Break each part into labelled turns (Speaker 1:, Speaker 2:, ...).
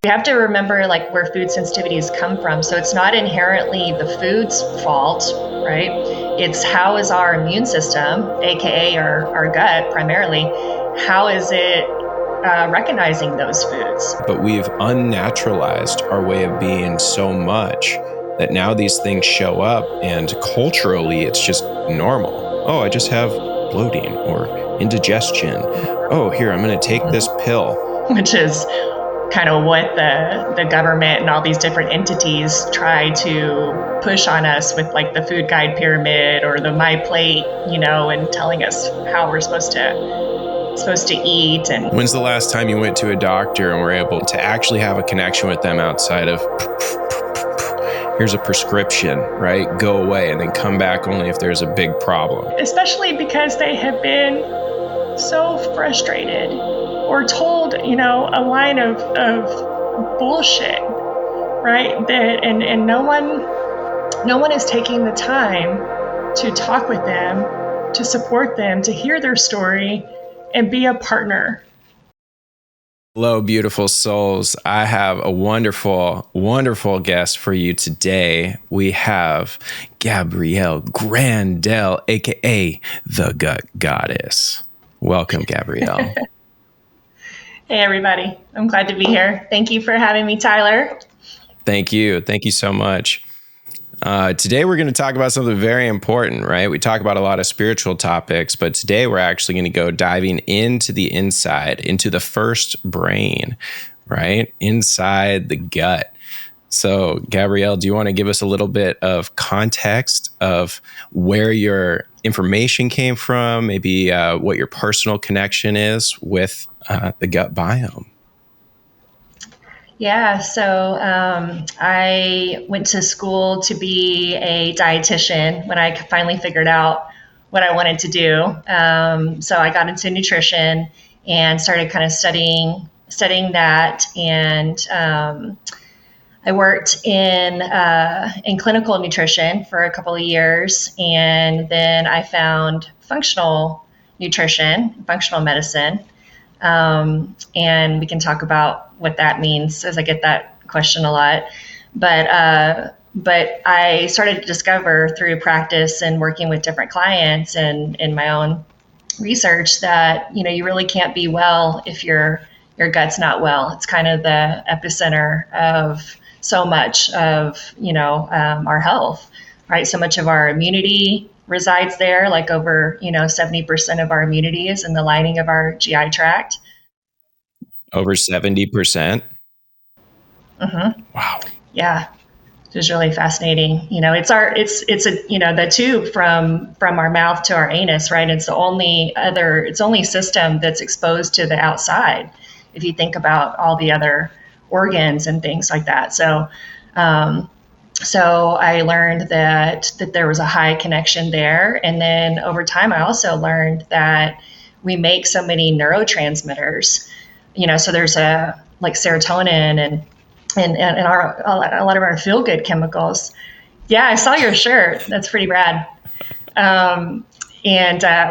Speaker 1: You have to remember like where food sensitivities come from. So it's not inherently the food's fault, right? It's how is our immune system, aka our gut primarily, how is it recognizing those foods?
Speaker 2: But we've unnaturalized our way of being so much that now these things show up, and culturally it's just normal. Oh, I just have bloating or indigestion. Oh, here, I'm going to take this pill.
Speaker 1: Which is kind of what the government and all these different entities try to push on us with, like the food guide pyramid or the My Plate, and telling us how we're supposed to eat. And
Speaker 2: when's the last time you went to a doctor and were able to actually have a connection with them outside of here's a prescription, right? Go away and then come back only if there's a big problem.
Speaker 1: Especially because they have been so frustrated or told, a line of bullshit, right? That and no one is taking the time to talk with them, to support them, to hear their story, and be a partner.
Speaker 2: Hello, beautiful souls. I have a wonderful, wonderful guest for you today. We have Gabrielle Grandell, aka the Gut Goddess. Welcome, Gabrielle.
Speaker 1: Hey, everybody. I'm glad to be here. Thank you for having me, Tyler.
Speaker 2: Thank you. Thank you so much. Today, we're going to talk about something very important, right? We talk about a lot of spiritual topics, but today we're actually going to go diving into the inside, into the first brain, right? Inside the gut. So, Gabrielle, do you want to give us a little bit of context of where your information came from, maybe what your personal connection is with the gut biome?
Speaker 1: Yeah, so I went to school to be a dietitian when I finally figured out what I wanted to do. So I got into nutrition and started kind of studying that, and I worked in clinical nutrition for a couple of years, and then I found functional nutrition, functional medicine. And we can talk about what that means, as I get that question a lot. But I started to discover through practice and working with different clients and in my own research that, you really can't be well if your gut's not well. It's kind of the epicenter of so much of, our health, right? So much of our immunity resides there, like over, 70% of our immunity is in the lining of our GI tract.
Speaker 2: Over 70%?
Speaker 1: Mm-hmm.
Speaker 2: Wow.
Speaker 1: Yeah, it was really fascinating. It's the tube from our mouth to our anus, right? It's the only system that's exposed to the outside, if you think about all the other organs and things like that. So I learned that there was a high connection there. And then over time, I also learned that we make so many neurotransmitters, so there's like serotonin and a lot of our feel good chemicals. Yeah, I saw your shirt. That's pretty rad. And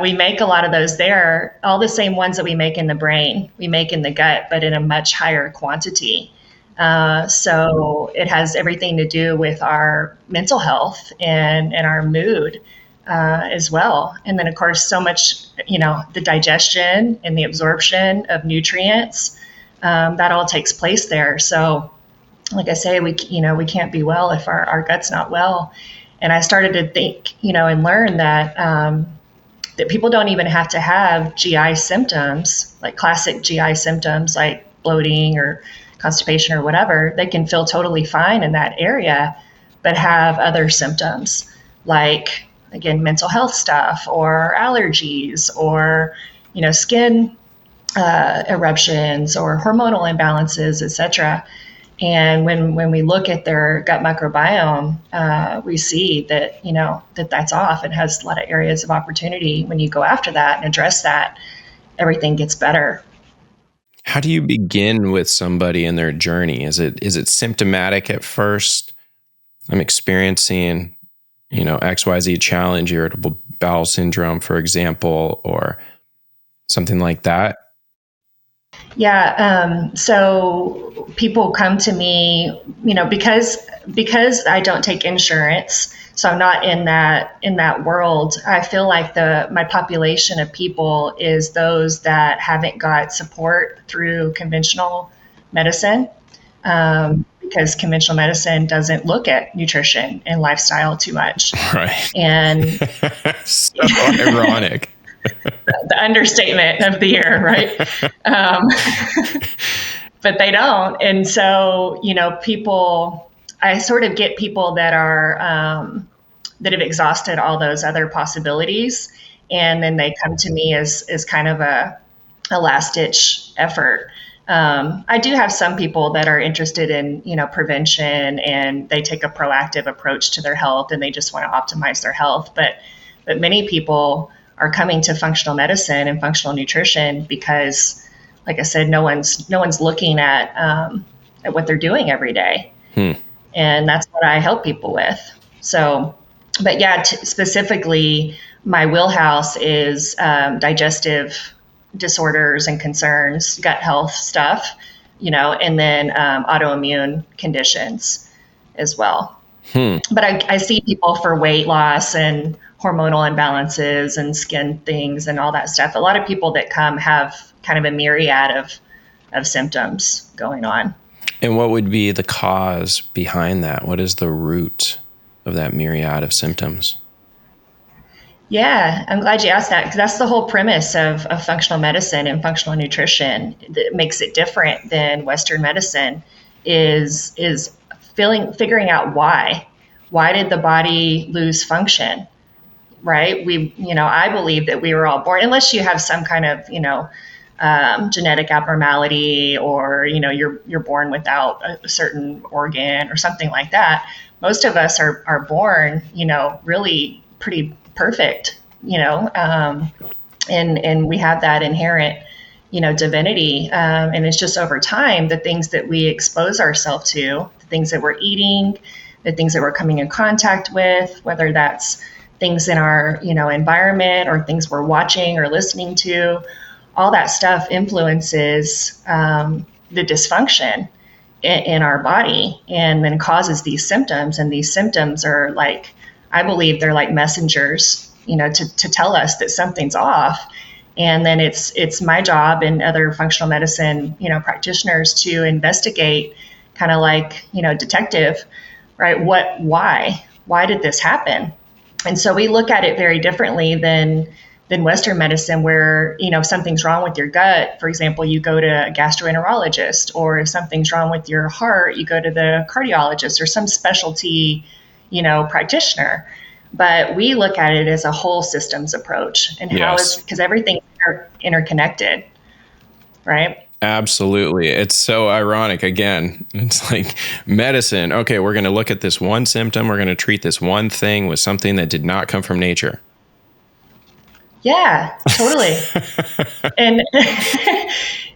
Speaker 1: we make a lot of those there, all the same ones that we make in the brain, we make in the gut, but in a much higher quantity. So it has everything to do with our mental health and our mood as well. And then, of course, so much, the digestion and the absorption of nutrients, that all takes place there. So like I say, we can't be well if our gut's not well. And I started to think, and learn that that people don't even have to have GI symptoms, like classic GI symptoms like bloating or constipation or whatever. They can feel totally fine in that area, but have other symptoms like, again, mental health stuff or allergies or, skin eruptions or hormonal imbalances, etc. And when we look at their gut microbiome, we see that, that's off. It has a lot of areas of opportunity. When you go after that and address that, everything gets better.
Speaker 2: How do you begin with somebody in their journey? Is it symptomatic at first? I'm experiencing, XYZ challenge, irritable bowel syndrome, for example, or something like that.
Speaker 1: Yeah. So people come to me, because I don't take insurance, so I'm not in that world. I feel like my population of people is those that haven't got support through conventional medicine, because conventional medicine doesn't look at nutrition and lifestyle too much.
Speaker 2: Right.
Speaker 1: And
Speaker 2: So ironic.
Speaker 1: the understatement of the year, right? Um, but they don't. And so, I sort of get people that have exhausted all those other possibilities. And then they come to me as kind of a last ditch effort. I do have some people that are interested in, prevention, and they take a proactive approach to their health and they just want to optimize their health. But many people are coming to functional medicine and functional nutrition because, like I said, no one's looking at what they're doing every day, and that's what I help people with. So, but yeah, specifically, my wheelhouse is digestive disorders and concerns, gut health stuff, and then autoimmune conditions as well. But I see people for weight loss and hormonal imbalances and skin things and all that stuff. A lot of people that come have kind of a myriad of symptoms going on.
Speaker 2: And what would be the cause behind that? What is the root of that myriad of symptoms?
Speaker 1: Yeah, I'm glad you asked that, because that's the whole premise of functional medicine and functional nutrition that makes it different than Western medicine is figuring out why. Why did the body lose function? Right? I believe that we were all born, unless you have some kind of, genetic abnormality, or, you're born without a certain organ or something like that. Most of us are born, really pretty perfect, and we have that inherent, divinity. And it's just over time, the things that we expose ourselves to, the things that we're eating, the things that we're coming in contact with, whether that's things in our, environment or things we're watching or listening to, all that stuff influences the dysfunction in our body, and then causes these symptoms. And these symptoms are like, I believe they're like messengers, to tell us that something's off. And then it's my job and other functional medicine, practitioners to investigate, kind of like, detective, right? Why did this happen? And so we look at it very differently than Western medicine, where, if something's wrong with your gut, for example, you go to a gastroenterologist, or if something's wrong with your heart, you go to the cardiologist or some specialty, practitioner. But we look at it as a whole systems approach, and because everything's interconnected, right?
Speaker 2: Absolutely. It's so ironic. Again, it's like medicine. Okay, we're going to look at this one symptom. We're going to treat this one thing with something that did not come from nature.
Speaker 1: Yeah, totally. And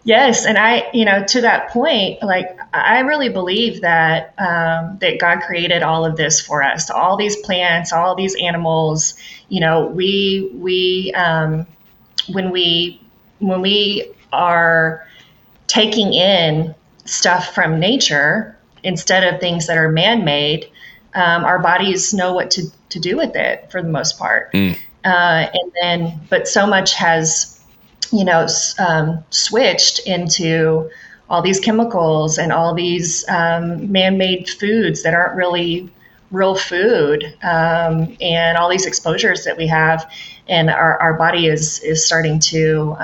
Speaker 1: yes. And I, to that point, like, I really believe that, that God created all of this for us, all these plants, all these animals. When we are taking in stuff from nature instead of things that are man-made, our bodies know what to do with it for the most part. But so much has, switched into all these chemicals and all these man-made foods that aren't really real food, and all these exposures that we have, and our body is starting to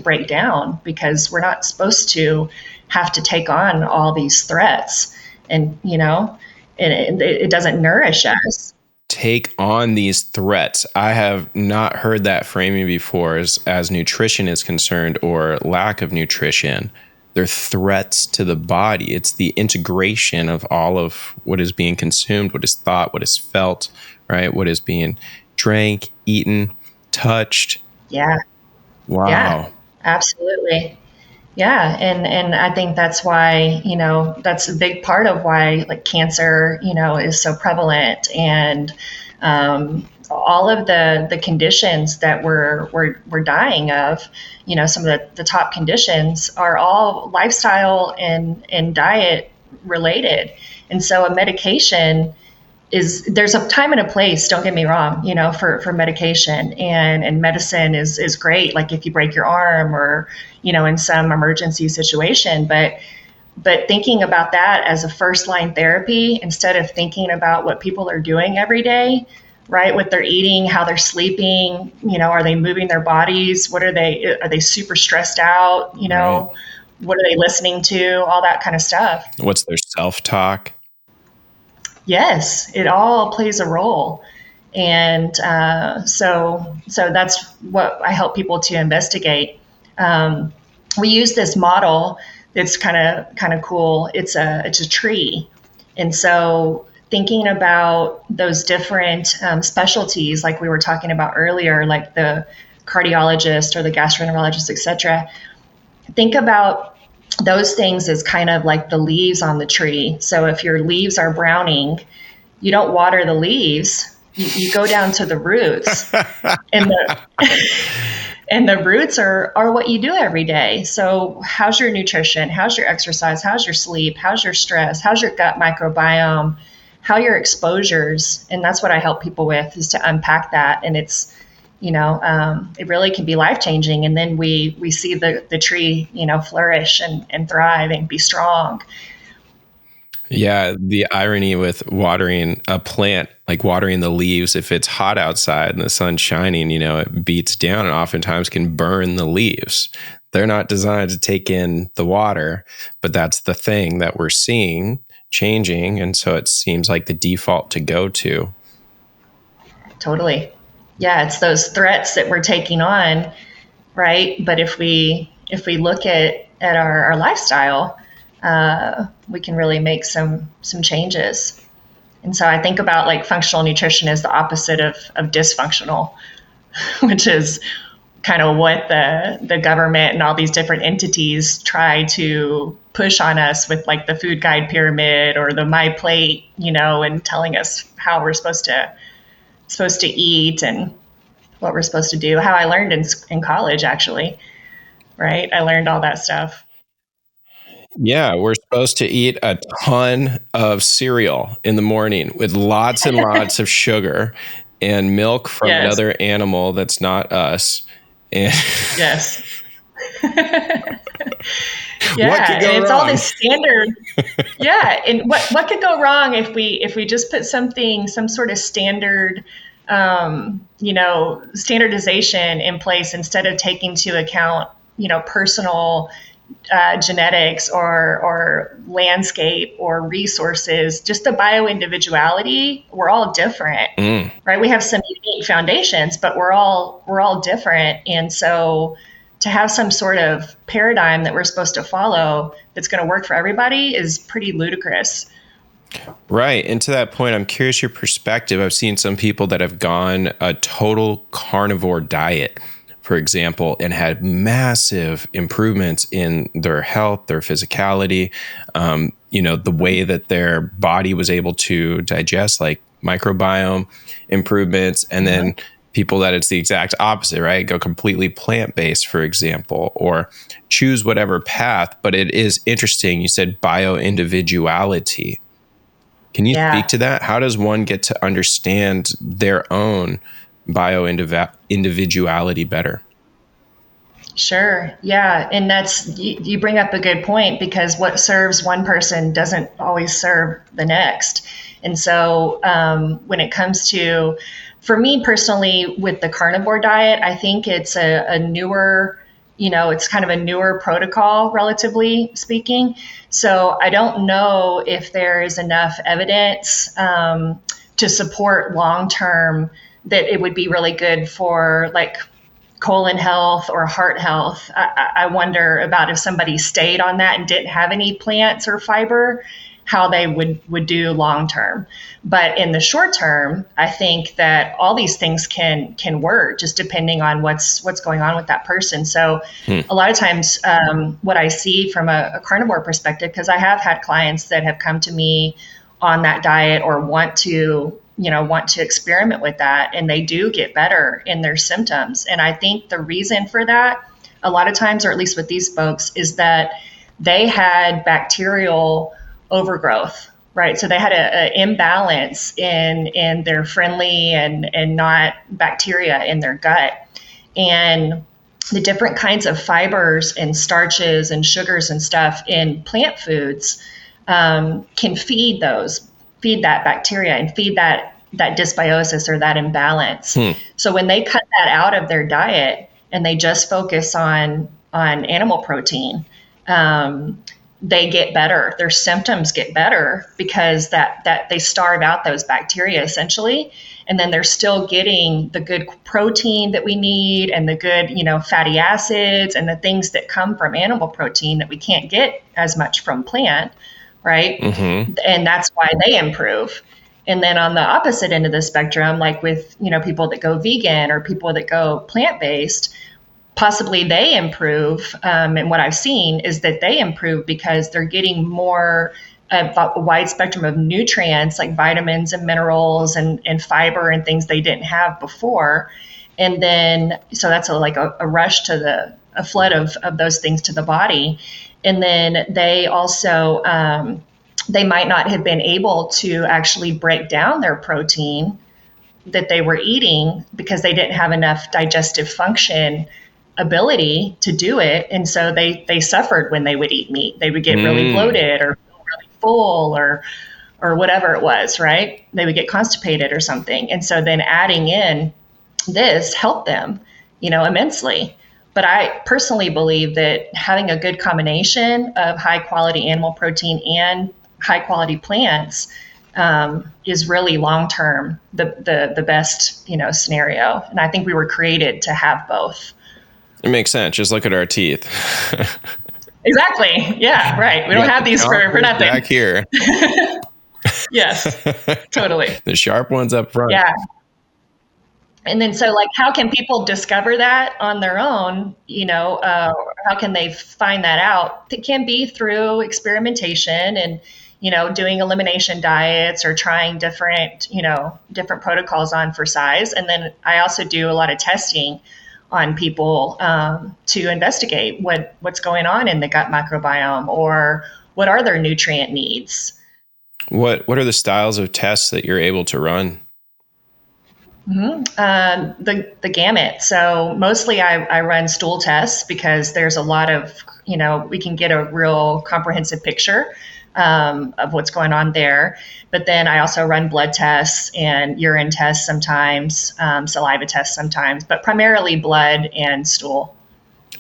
Speaker 1: break down, because we're not supposed to have to take on all these threats, and it doesn't nourish us.
Speaker 2: Take on these threats. I have not heard that framing before as nutrition is concerned, or lack of nutrition. They're threats to the body. It's the integration of all of what is being consumed, what is thought, what is felt, right? What is being drank, eaten, touched.
Speaker 1: Yeah.
Speaker 2: Wow.
Speaker 1: Yeah, absolutely. Yeah. And I think that's why, that's a big part of why, like, cancer, is so prevalent, and all of the conditions that we're dying of, some of the top conditions are all lifestyle and diet related. And so a medication there's a time and a place, don't get me wrong, for medication, and medicine is great. Like if you break your arm or, in some emergency situation, but thinking about that as a first line therapy, instead of thinking about what people are doing every day, right? What they're eating, how they're sleeping, are they moving their bodies? Are they super stressed out?
Speaker 2: Right.
Speaker 1: What are they listening to? All that kind of stuff.
Speaker 2: What's their self-talk?
Speaker 1: Yes, it all plays a role. And so that's what I help people to investigate. We use this model that's kind of cool. It's a tree, and so thinking about those different specialties, like we were talking about earlier, like the cardiologist or the gastroenterologist, etc. Think about those things as kind of like the leaves on the tree. So if your leaves are browning, you don't water the leaves. You go down to the roots, and the roots are what you do every day. So how's your nutrition? How's your exercise? How's your sleep? How's your stress? How's your gut microbiome? How are your exposures? And that's what I help people with, is to unpack that. And it's, it really can be life-changing. And then we see the tree, flourish and thrive and be strong.
Speaker 2: Yeah, the irony with watering a plant, like watering the leaves, if it's hot outside and the sun's shining, it beats down and oftentimes can burn the leaves. They're not designed to take in the water, but that's the thing that we're seeing changing. And so it seems like the default to go to.
Speaker 1: Totally. Yeah, it's those threats that we're taking on, right? But if we look at our lifestyle, we can really make some changes. And so I think about like functional nutrition as the opposite of dysfunctional, which is kind of what the government and all these different entities try to push on us with, like the food guide pyramid or the My Plate, and telling us how we're supposed to eat and what we're supposed to do. How I learned in college, actually, right? I learned all that stuff.
Speaker 2: Yeah, we're supposed to eat a ton of cereal in the morning with lots and lots of sugar and milk from
Speaker 1: Yes.
Speaker 2: another animal that's not us. And
Speaker 1: Yes.
Speaker 2: Yeah, what could go
Speaker 1: and it's
Speaker 2: wrong?
Speaker 1: all this standard. Yeah, and what could go wrong if we just put some sort of standard, standardization in place, instead of taking into account, personal genetics or landscape or resources, just the bioindividuality. We're all different, right? We have some unique foundations, but we're all different. And so to have some sort of paradigm that we're supposed to follow that's going to work for everybody is pretty ludicrous.
Speaker 2: Right. And to that point, I'm curious your perspective. I've seen some people that have gone a total carnivore diet, for example, and had massive improvements in their health, their physicality, the way that their body was able to digest, like microbiome improvements. And then people that it's the exact opposite, right? Go completely plant-based, for example, or choose whatever path. But it is interesting. You said bioindividuality. Can you speak to that? How does one get to understand their own bioindividuality better?
Speaker 1: Sure. Yeah. And you bring up a good point, because what serves one person doesn't always serve the next. And so when it comes to, for me personally, with the carnivore diet, I think it's a newer, it's kind of a newer protocol, relatively speaking. So I don't know if there is enough evidence to support long-term that it would be really good for, like, colon health or heart health. I wonder about if somebody stayed on that and didn't have any plants or fiber, how they would do long term. But in the short term, I think that all these things can work, just depending on what's going on with that person. So a lot of times what I see from a carnivore perspective, because I have had clients that have come to me on that diet or want to want to experiment with that, and they do get better in their symptoms. And I think the reason for that, a lot of times, or at least with these folks, is that they had bacterial overgrowth, right? So they had an imbalance in their friendly and not bacteria in their gut. And the different kinds of fibers and starches and sugars and stuff in plant foods can feed that bacteria and feed that dysbiosis or that imbalance. So when they cut that out of their diet and they just focus on animal protein, they get better. Their symptoms get better because that they starve out those bacteria essentially. And then they're still getting the good protein that we need and the good, fatty acids and the things that come from animal protein that we can't get as much from plant, right? Mm-hmm. And that's why they improve. And then on the opposite end of the spectrum, like with, people that go vegan or people that go plant-based, possibly they improve. And what I've seen is that they improve because they're getting more a wide spectrum of nutrients like vitamins and minerals and fiber and things they didn't have before. And then, so that's a rush to a flood of those things to the body. And then they also, they might not have been able to actually break down their protein that they were eating because they didn't have enough digestive function ability to do it. And so they suffered when they would eat meat. They would get really bloated or really full or whatever it was, right? They would get constipated or something. And so then adding in this helped them, immensely. But I personally believe that having a good combination of high quality animal protein and high quality plants is really long term the best scenario. And I think we were created to have both.
Speaker 2: It makes sense. Just look at our teeth.
Speaker 1: Exactly. Yeah. Right. We don't have these for nothing.
Speaker 2: Back here.
Speaker 1: Yes. Totally.
Speaker 2: The sharp ones up front.
Speaker 1: Yeah. And then, so how can people discover that on their own? How can they find that out? It can be through experimentation and, doing elimination diets or trying different protocols on for size. And then I also do a lot of testing on people to investigate what's going on in the gut microbiome or what are their nutrient needs.
Speaker 2: What are the styles of tests that you're able to run?
Speaker 1: Mm-hmm. The gamut. So mostly I run stool tests because there's a lot of, we can get a real comprehensive picture of what's going on there. But then I also run blood tests and urine tests sometimes, saliva tests sometimes, but primarily blood and stool.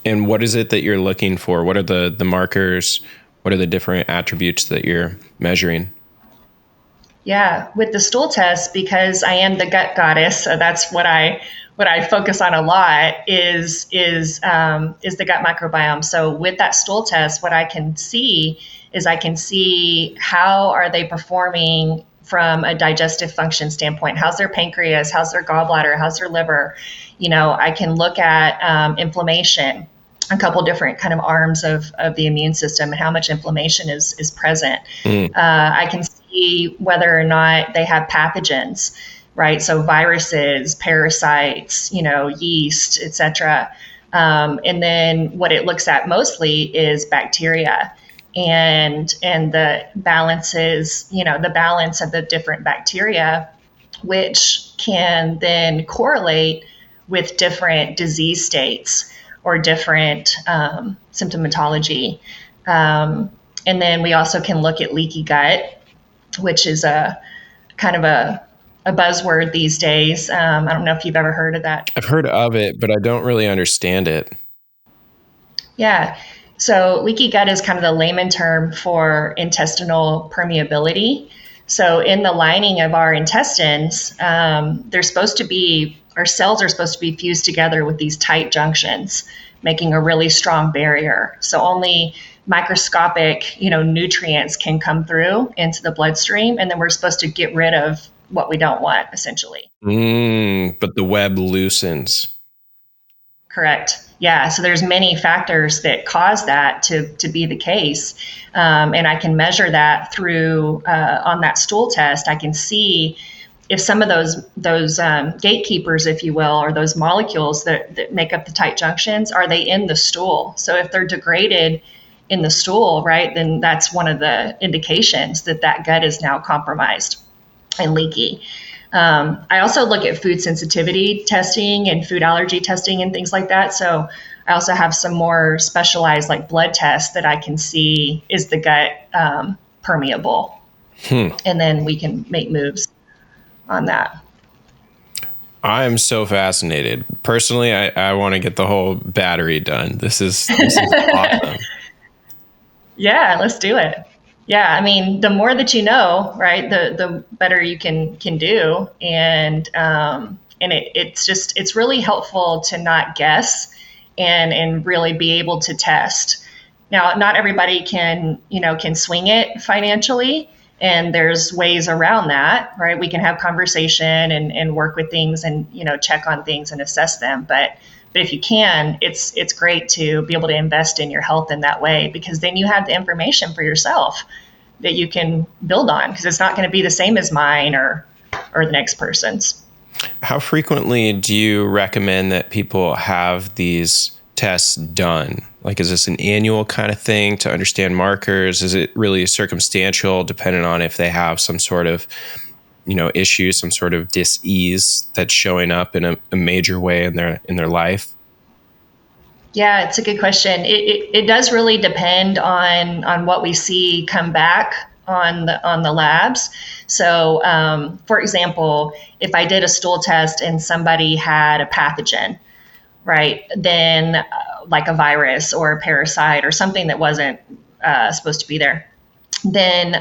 Speaker 2: And what is it that you're looking for? What are the markers? What are the different attributes that you're measuring?
Speaker 1: Yeah, with the stool test, because I am the gut goddess, so that's what I focus on a lot is the gut microbiome. So with that stool test, what I can see is how are they performing from a digestive function standpoint. How's their pancreas? How's their gallbladder? How's their liver? I can look at inflammation, a couple different kind of arms of the immune system and how much inflammation is present. I can see whether or not they have pathogens, right? So viruses, parasites, yeast, etc. And then what it looks at mostly is bacteria and the balances, the balance of the different bacteria, which can then correlate with different disease states or different symptomatology. And then we also can look at leaky gut, which is a kind of a buzzword these days. I don't know if you've ever heard of that.
Speaker 2: I've heard of it, but I don't really understand it.
Speaker 1: Yeah. So leaky gut is kind of the layman term for intestinal permeability. So in the lining of our intestines, our cells are supposed to be fused together with these tight junctions, making a really strong barrier. So only microscopic, nutrients can come through into the bloodstream, and then we're supposed to get rid of what we don't want, essentially.
Speaker 2: But the web loosens.
Speaker 1: Correct. Yeah. So there's many factors that cause that to be the case. And I can measure that through on that stool test. I can see if some of those gatekeepers, if you will, or those molecules that make up the tight junctions, are they in the stool? So if they're degraded in the stool, right, then that's one of the indications that that gut is now compromised and leaky. I also look at food sensitivity testing and food allergy testing and things like that. So I also have some more specialized like blood tests that I can see, is the gut permeable? And then we can make moves on that.
Speaker 2: I am so fascinated. Personally, I want to get the whole battery done. This is awesome.
Speaker 1: Yeah, let's do it. Yeah, I mean, the more that you know, right, the better you can do, and it's really helpful to not guess and really be able to test. Now, not everybody can swing it financially, and there's ways around that, right? We can have conversation and work with things and check on things and assess them, but if you can, it's great to be able to invest in your health in that way, because then you have the information for yourself that you can build on, because it's not going to be the same as mine or the next person's.
Speaker 2: How frequently do you recommend that people have these tests done? Like, is this an annual kind of thing to understand markers? Is it really circumstantial, depending on if they have some sort of issue, some sort of dis-ease that's showing up in a major way in their life?
Speaker 1: Yeah, it's a good question. It does really depend on what we see come back on the labs. So, for example, if I did a stool test and somebody had a pathogen, right, then like a virus or a parasite or something that wasn't supposed to be there, then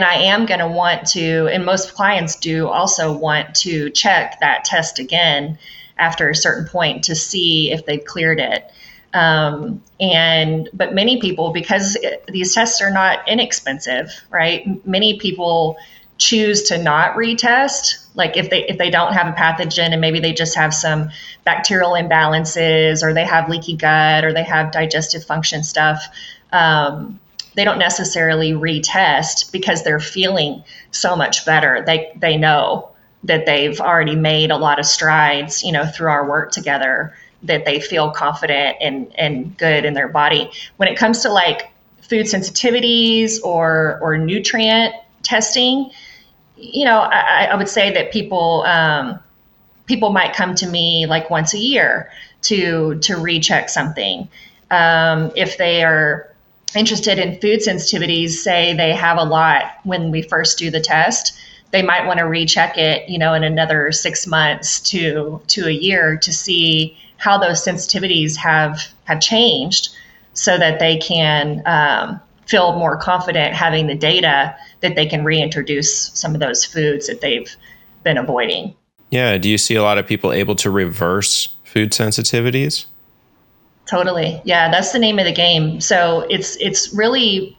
Speaker 1: I am going to want to, and most clients do also want to check that test again after a certain point to see if they've cleared it. But many people, because these tests are not inexpensive, right? Many people choose to not retest. Like if they don't have a pathogen and maybe they just have some bacterial imbalances, or they have leaky gut, or they have digestive function stuff. They don't necessarily retest because they're feeling so much better. They know that they've already made a lot of strides, through our work together, that they feel confident and good in their body. When it comes to like food sensitivities or nutrient testing, I would say that people might come to me like once a year to recheck something. If they are interested in food sensitivities, say they have a lot when we first do the test, they might want to recheck it, in another 6 months to a year to see how those sensitivities have changed, so that they can feel more confident having the data that they can reintroduce some of those foods that they've been avoiding.
Speaker 2: Yeah. Do you see a lot of people able to reverse food sensitivities?
Speaker 1: Totally. Yeah, that's the name of the game. So it's really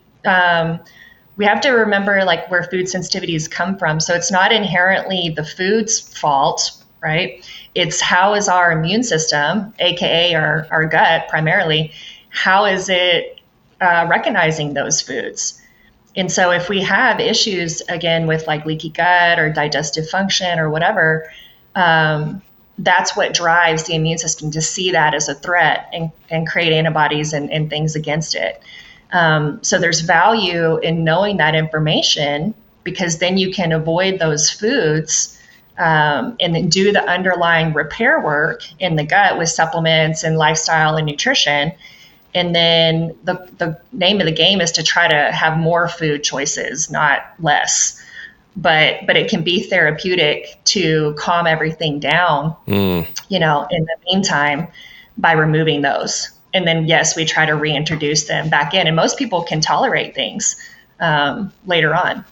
Speaker 1: we have to remember like where food sensitivities come from. So it's not inherently the food's fault, right? It's how is our immune system, aka our gut primarily, how is it recognizing those foods? And so if we have issues again with like leaky gut or digestive function or whatever, that's what drives the immune system to see that as a threat and create antibodies and things against it. So there's value in knowing that information, because then you can avoid those foods and then do the underlying repair work in the gut with supplements and lifestyle and nutrition. And then the name of the game is to try to have more food choices, not less. But it can be therapeutic to calm everything down, in the meantime, by removing those. And then, yes, we try to reintroduce them back in. And most people can tolerate things later on.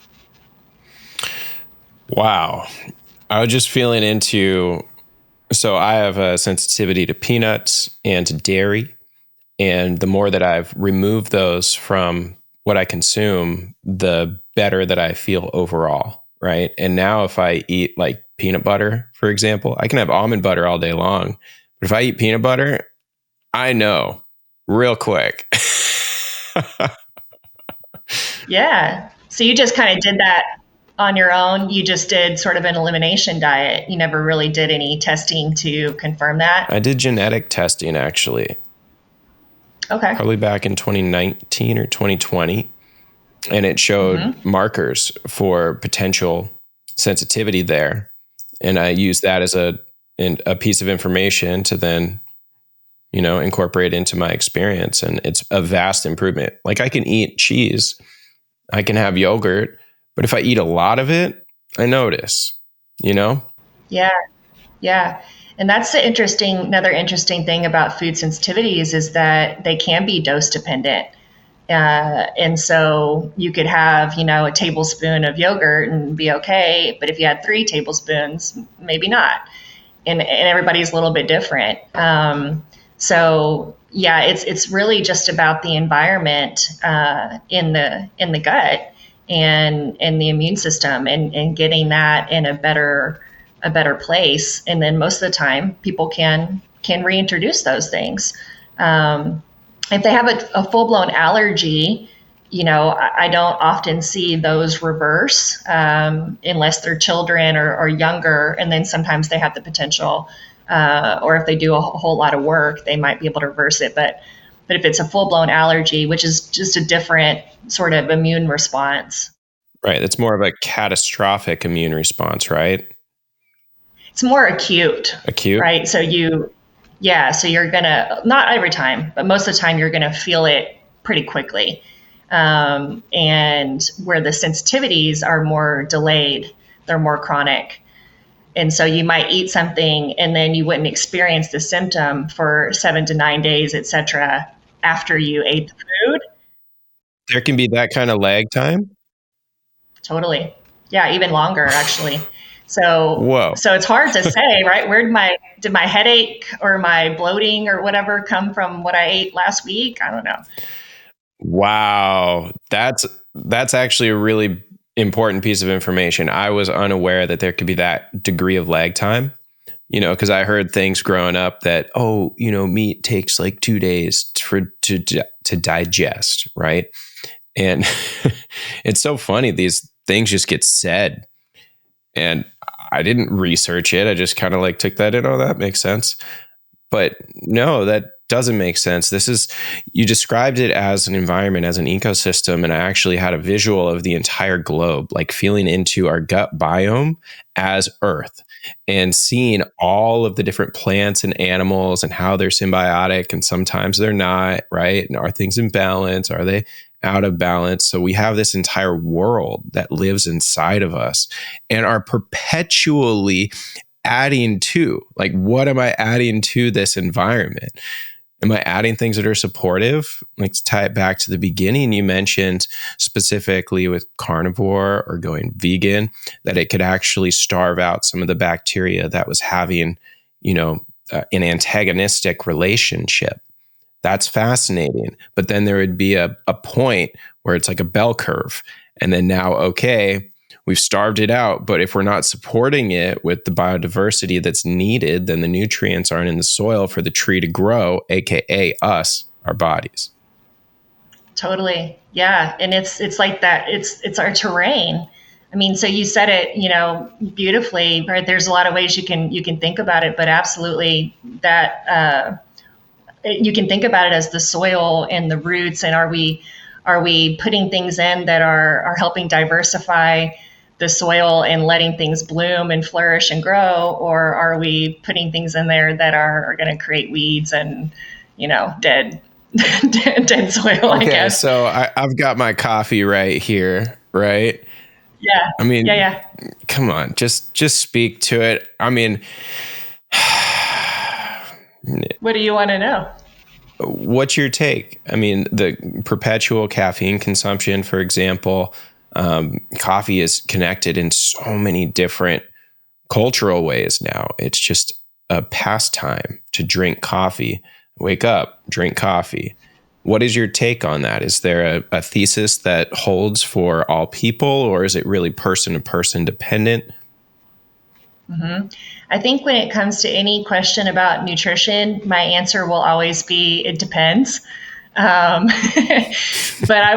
Speaker 2: Wow. I was just feeling so I have a sensitivity to peanuts and to dairy. And the more that I've removed those from what I consume, the better that I feel overall. Right. And now if I eat like peanut butter, for example, I can have almond butter all day long. But if I eat peanut butter, I know real quick.
Speaker 1: Yeah. So you just kind of did that. on your own? You just did sort of an elimination diet. You never really did any testing to confirm that?
Speaker 2: I did genetic testing actually,
Speaker 1: Okay.
Speaker 2: probably back in 2019 or 2020. And it showed markers for potential sensitivity there. And I used that as a piece of information to then, incorporate into my experience. And it's a vast improvement. Like I can eat cheese, I can have yogurt, but if I eat a lot of it, I notice,
Speaker 1: Yeah. Yeah. And that's another interesting thing about food sensitivities is that they can be dose dependent. And so you could have, a tablespoon of yogurt and be okay. But if you had 3 tablespoons, maybe not. And everybody's a little bit different. So yeah, it's really just about the environment in the gut and the immune system and getting that in a better place. And then most of the time, people can reintroduce those things. If they have a full blown allergy, I don't often see those reverse unless they're children or younger. And then sometimes they have the potential, or if they do a whole lot of work, they might be able to reverse it. But if it's a full blown allergy, which is just a different sort of immune response.
Speaker 2: Right. It's more of a catastrophic immune response, right?
Speaker 1: It's more acute.
Speaker 2: Acute.
Speaker 1: Right. So you're going to, not every time, but most of the time, you're going to feel it pretty quickly. And where the sensitivities are more delayed, they're more chronic. And so you might eat something and then you wouldn't experience the symptom for 7 to 9 days, et cetera, after you ate the food.
Speaker 2: There can be that kind of lag time?
Speaker 1: Totally. Yeah, even longer, actually. So,
Speaker 2: Whoa.
Speaker 1: So it's hard to say, right? Where did my headache or my bloating or whatever come from what I ate last week? I don't know.
Speaker 2: Wow. That's actually a really important piece of information. I was unaware that there could be that degree of lag time, because I heard things growing up that, meat takes like 2 days to digest, right? And it's so funny. These things just get said. And I didn't research it. I just kind of like took that in. Oh, that makes sense. But no, that doesn't make sense. You described it as an environment, as an ecosystem. And I actually had a visual of the entire globe, like feeling into our gut biome as Earth and seeing all of the different plants and animals and how they're symbiotic. And sometimes they're not, right? And are things in balance? Are they out of balance? So we have this entire world that lives inside of us and are perpetually adding to, like, what am I adding to this environment? Am I adding things that are supportive? Like, to tie it back to the beginning, you mentioned specifically with carnivore or going vegan, that it could actually starve out some of the bacteria that was having, an antagonistic relationship. That's fascinating. But then there would be a point where it's like a bell curve. And then now, okay, we've starved it out. But if we're not supporting it with the biodiversity that's needed, then the nutrients aren't in the soil for the tree to grow, AKA us, our bodies.
Speaker 1: Totally. Yeah. And it's like that. It's our terrain. I mean, so you said it, beautifully, right? There's a lot of ways you can think about it, but absolutely that, you can think about it as the soil and the roots. And are we putting things in that are helping diversify the soil and letting things bloom and flourish and grow? Or are we putting things in there that are going to create weeds and, dead soil, I guess.
Speaker 2: So I've got my coffee right here, right?
Speaker 1: Yeah.
Speaker 2: I mean,
Speaker 1: yeah.
Speaker 2: Come on, just speak to it. I mean,
Speaker 1: what do you want to know?
Speaker 2: What's your take? I mean, the perpetual caffeine consumption, for example, coffee is connected in so many different cultural ways now. It's just a pastime to drink coffee. Wake up, drink coffee. What is your take on that? Is there a thesis that holds for all people, or is it really person to person dependent?
Speaker 1: Mm-hmm. I think when it comes to any question about nutrition, my answer will always be, it depends. But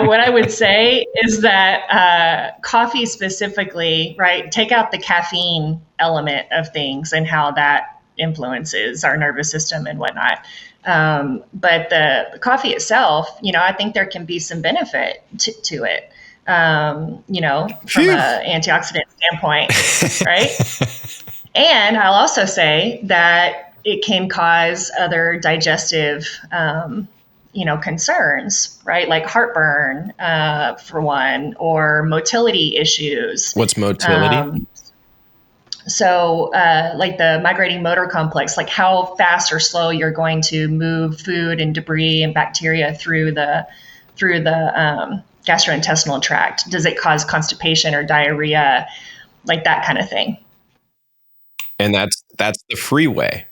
Speaker 1: what I would say is that coffee specifically, right, take out the caffeine element of things and how that influences our nervous system and whatnot. But the coffee itself, I think there can be some benefit to it, from an antioxidant standpoint, right? And I'll also say that it can cause other digestive, concerns, right? Like heartburn, for one, or motility issues.
Speaker 2: What's motility?
Speaker 1: Like the migrating motor complex, like how fast or slow you're going to move food and debris and bacteria through the gastrointestinal tract. Does it cause constipation or diarrhea, like that kind of thing?
Speaker 2: And that's the freeway.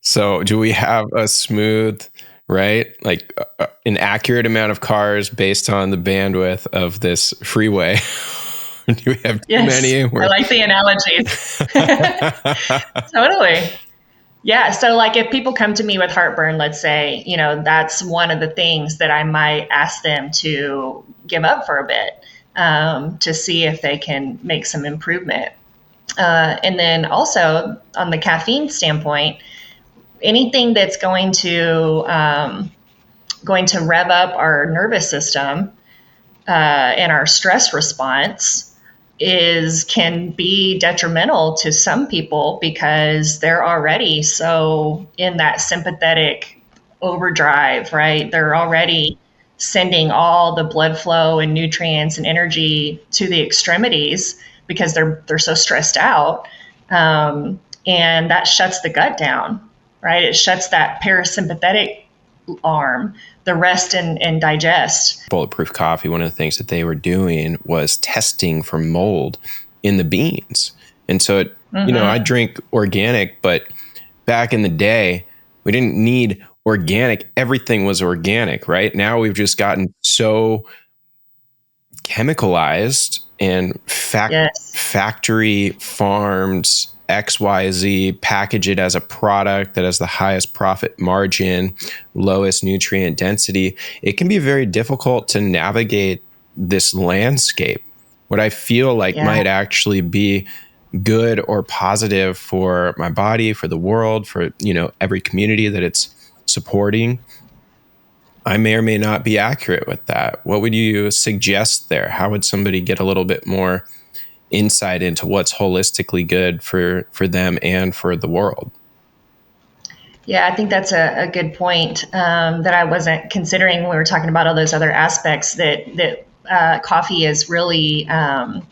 Speaker 2: So do we have a smooth, right? Like an accurate amount of cars based on the bandwidth of this freeway? Do we have too many?
Speaker 1: I like the analogies. Totally. Yeah. So like if people come to me with heartburn, let's say, that's one of the things that I might ask them to give up for a bit, to see if they can make some improvement. And then also on the caffeine standpoint, anything that's going to rev up our nervous system and our stress response can be detrimental to some people because they're already so in that sympathetic overdrive, right? They're already sending all the blood flow and nutrients and energy to the extremities because they're so stressed out, and that shuts the gut down, right? It shuts that parasympathetic arm, the rest and digest.
Speaker 2: Bulletproof Coffee, one of the things that they were doing was testing for mold in the beans. And so, I drink organic, but back in the day, we didn't need organic. Everything was organic, right? Now we've just gotten so chemicalized and factory farmed XYZ, package it as a product that has the highest profit margin, lowest nutrient density. It can be very difficult to navigate this landscape. What I feel like might actually be good or positive for my body, for the world, for every community that it's supporting, I may or may not be accurate with that. What would you suggest there? How would somebody get a little bit more insight into what's holistically good for them and for the world?
Speaker 1: Yeah, I think that's a good point that I wasn't considering when we were talking about all those other aspects. That coffee is really one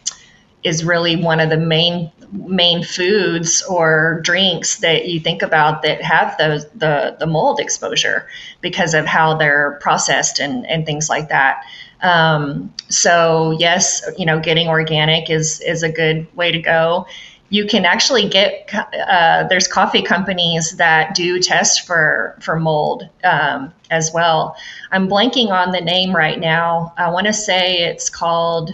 Speaker 1: of the main foods or drinks that you think about that have the mold exposure because of how they're processed and things like that. So yes, getting organic is a good way to go. You can actually get, there's coffee companies that do test for mold as well. I'm blanking on the name right now. I want to say it's called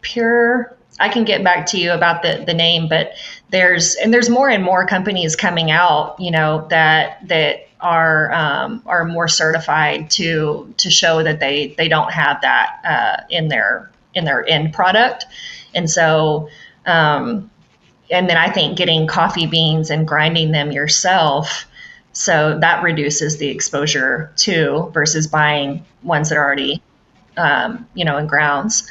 Speaker 1: Pure. I can get back to you about the name, but there's more and more companies coming out, that are more certified to show that they don't have that in their end product. And so, and then I think getting coffee beans and grinding them yourself, so that reduces the exposure too, versus buying ones that are already, in grounds.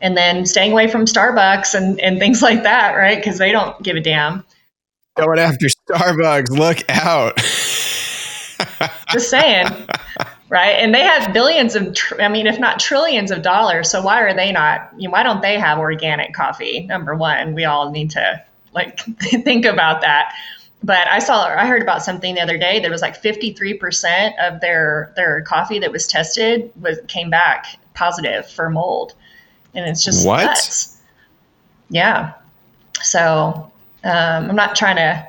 Speaker 1: And then staying away from Starbucks and things like that, right? Because they don't give a damn.
Speaker 2: Going after Starbucks, look out.
Speaker 1: Just saying, right? And they have billions of, if not trillions of dollars. So why are they not, why don't they have organic coffee? Number one, we all need to think about that. But I heard about something the other day that was like 53% of their coffee that was tested came back positive for mold. And it's just nuts. Yeah. So I'm not trying to,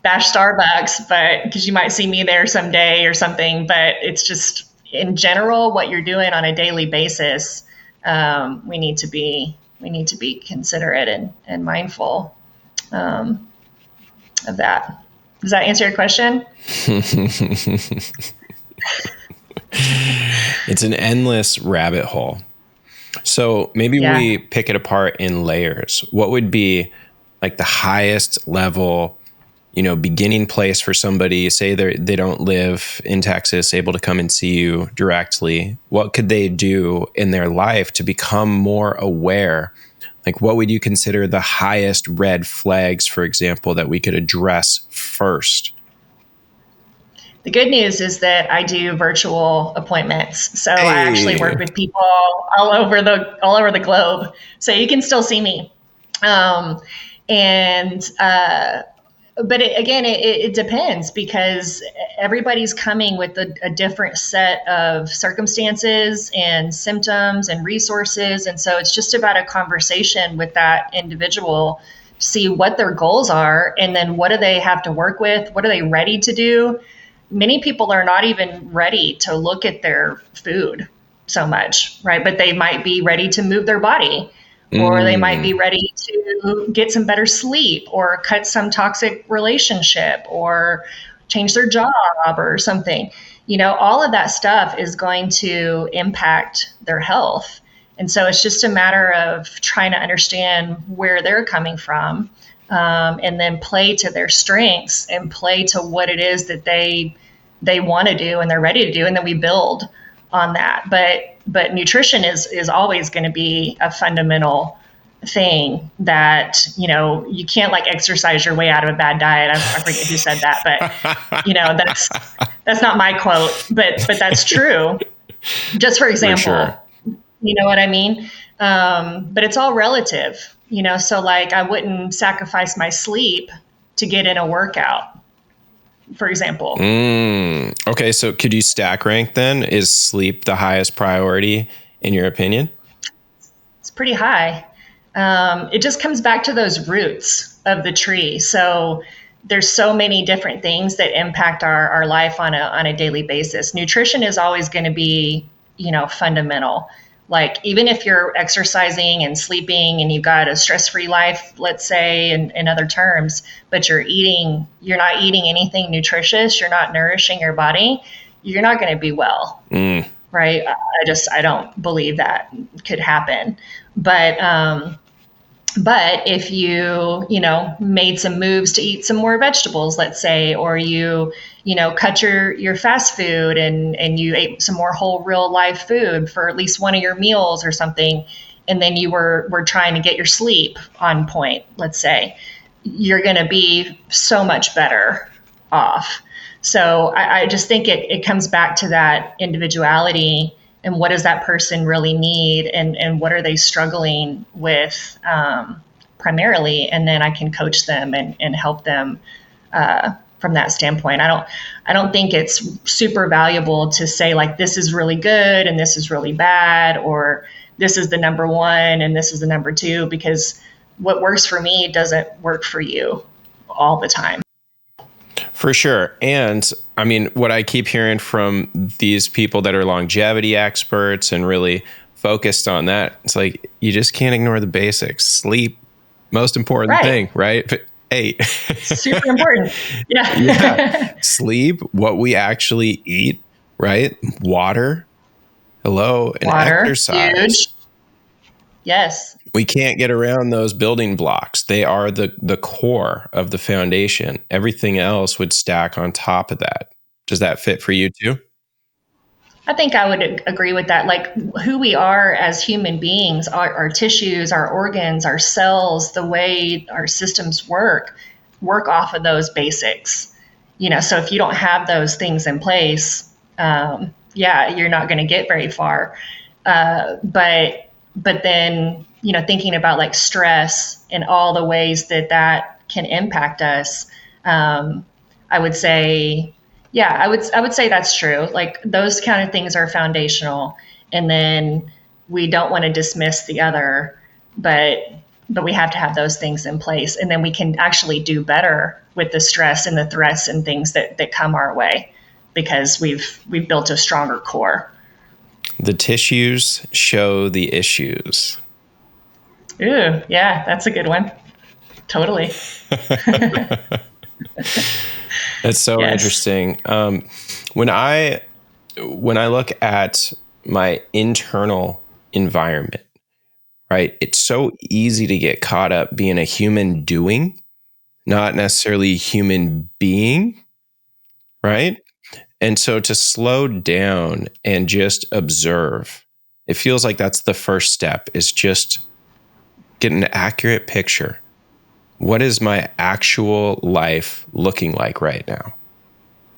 Speaker 1: bash Starbucks, but because you might see me there someday or something. But it's just in general what you're doing on a daily basis. We need to be considerate and mindful of that. Does that answer your question?
Speaker 2: It's an endless rabbit hole. So maybe we pick it apart in layers. What would be like the highest level, beginning place for somebody, say they don't live in Texas, able to come and see you directly? What could they do in their life to become more aware? Like, what would you consider the highest red flags, for example, that we could address first?
Speaker 1: The good news is that I do virtual appointments. So I actually work with people all over the globe. So you can still see me. But it depends, because everybody's coming with a different set of circumstances and symptoms and resources. And so it's just about a conversation with that individual to see what their goals are, and then what do they have to work with? What are they ready to do? Many people are not even ready to look at their food so much, right? But they might be ready to move their body, or they might be ready to get some better sleep, or cut some toxic relationship, or change their job or something. All of that stuff is going to impact their health. And so it's just a matter of trying to understand where they're coming from, and then play to their strengths and play to what it is that they want to do and they're ready to do. And then we build on that. But nutrition is always going to be a fundamental thing that, you can't like exercise your way out of a bad diet. I forget who said that, but that's not my quote, but that's true. Just for example,
Speaker 2: sure.
Speaker 1: You know what I mean? But it's all relative, so like I wouldn't sacrifice my sleep to get in a workout, for example.
Speaker 2: Okay. So could you stack rank then? Is sleep the highest priority in your opinion?
Speaker 1: It's pretty high. It just comes back to those roots of the tree. So there's so many different things that impact our life on a daily basis. Nutrition is always going to be, fundamental. Like, even if you're exercising and sleeping and you've got a stress-free life, let's say, in other terms, but you're not eating anything nutritious, you're not nourishing your body, you're not going to be well. Right. I don't believe that could happen. But if you made some moves to eat some more vegetables, let's say, or you cut your fast food and you ate some more whole real life food for at least one of your meals or something, and then you were trying to get your sleep on point, let's say, you're going to be so much better off. So I just think it comes back to that individuality, and what does that person really need, and what are they struggling with primarily, and then I can coach them and help them from that standpoint. I don't think it's super valuable to say like, this is really good and this is really bad, or this is the number one and this is the number two, because what works for me doesn't work for you all the time.
Speaker 2: For sure. And I mean, what I keep hearing from these people that are longevity experts and really focused on that, it's like, you just can't ignore the basics. Sleep, most important thing, right? But, hey,
Speaker 1: super important.
Speaker 2: Yeah. Sleep, what we actually eat, right? Water, and exercise.
Speaker 1: Huge. Yes.
Speaker 2: We can't get around those building blocks. They are the core of the foundation. Everything else would stack on top of that. Does that fit for you too?
Speaker 1: I think I would agree with that. Like, who we are as human beings, our tissues, our organs, our cells, the way our systems work off of those basics. So if you don't have those things in place, you're not going to get very far. But then, thinking about like stress and all the ways that can impact us, I would say, I would say that's true. Like, those kind of things are foundational, and then we don't want to dismiss the other, but we have to have those things in place, and then we can actually do better with the stress and the threats and things that come our way, because we've built a stronger core.
Speaker 2: The tissues show the issues.
Speaker 1: Ooh, yeah, that's a good one. Totally.
Speaker 2: That's so interesting. When I when I look at my internal environment, right, it's so easy to get caught up being a human doing, not necessarily a human being, right? And so to slow down and just observe, it feels like that's the first step, is just get an accurate picture. What is my actual life looking like right now?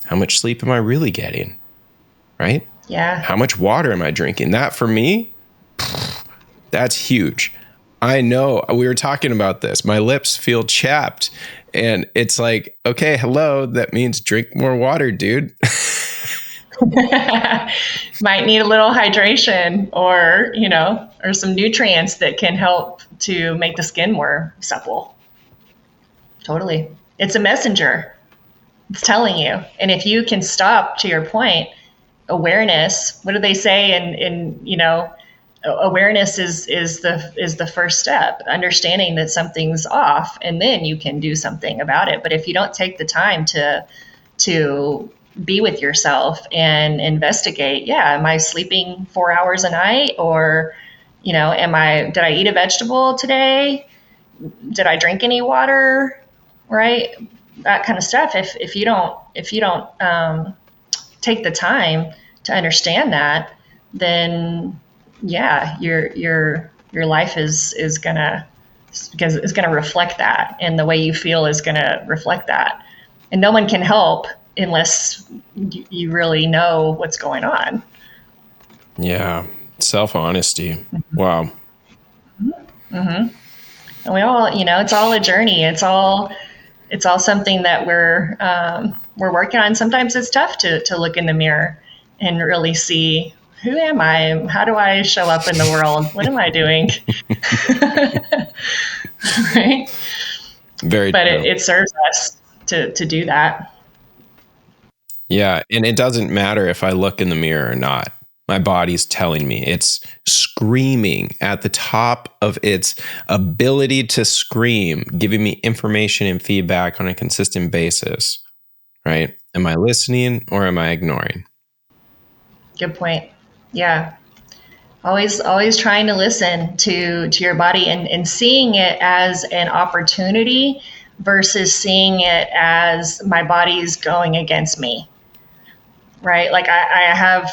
Speaker 2: How much sleep am I really getting? Right?
Speaker 1: Yeah.
Speaker 2: How much water am I drinking? That for me, that's huge. I know we were talking about this. My lips feel chapped, and it's like, okay, hello. That means drink more water, dude.
Speaker 1: Might need a little hydration, or, or some nutrients that can help to make the skin more supple. Totally. It's a messenger. It's telling you. And if you can stop, to your point, awareness, what do they say awareness is the first step, understanding that something's off, and then you can do something about it. But if you don't take the time to be with yourself and investigate, am I sleeping 4 hours a night, or did I eat a vegetable today? Did I drink any water? Right? That kind of stuff. If you don't take the time to understand that, then your life is gonna reflect that, and the way you feel is gonna reflect that. And no one can help unless you really know what's going on.
Speaker 2: Yeah. Self-honesty. Wow.
Speaker 1: Mm-hmm. And we all, it's all a journey. It's all something that we're working on. Sometimes it's tough to look in the mirror and really see, who am I? How do I show up in the world? What am I doing? Right?
Speaker 2: Very
Speaker 1: But
Speaker 2: true.
Speaker 1: it serves us to do that.
Speaker 2: Yeah. And it doesn't matter if I look in the mirror or not. My body's telling me. It's screaming at the top of its ability to scream, giving me information and feedback on a consistent basis. Right? Am I listening or am I ignoring?
Speaker 1: Good point. Yeah. Always trying to listen to your body, and seeing it as an opportunity versus seeing it as my body's going against me. Right? Like I have,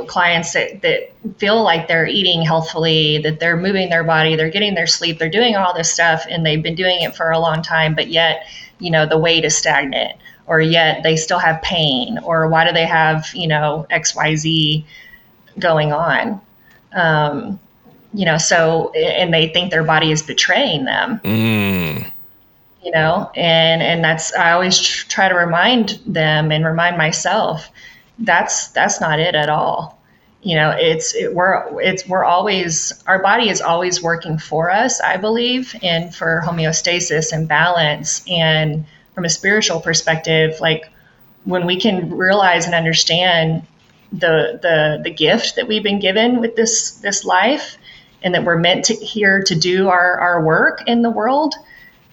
Speaker 1: clients that feel like they're eating healthfully, that they're moving their body, they're getting their sleep, they're doing all this stuff, and they've been doing it for a long time, but yet, the weight is stagnant, or yet they still have pain, or why do they have, XYZ going on? So, and they think their body is betraying them. And that's, I always try to remind them and remind myself, that's not it at all. We're always, our body is always working for us, I believe, and for homeostasis and balance. And from a spiritual perspective, like, when we can realize and understand the gift that we've been given with this life, and that we're meant to here to do our work in the world,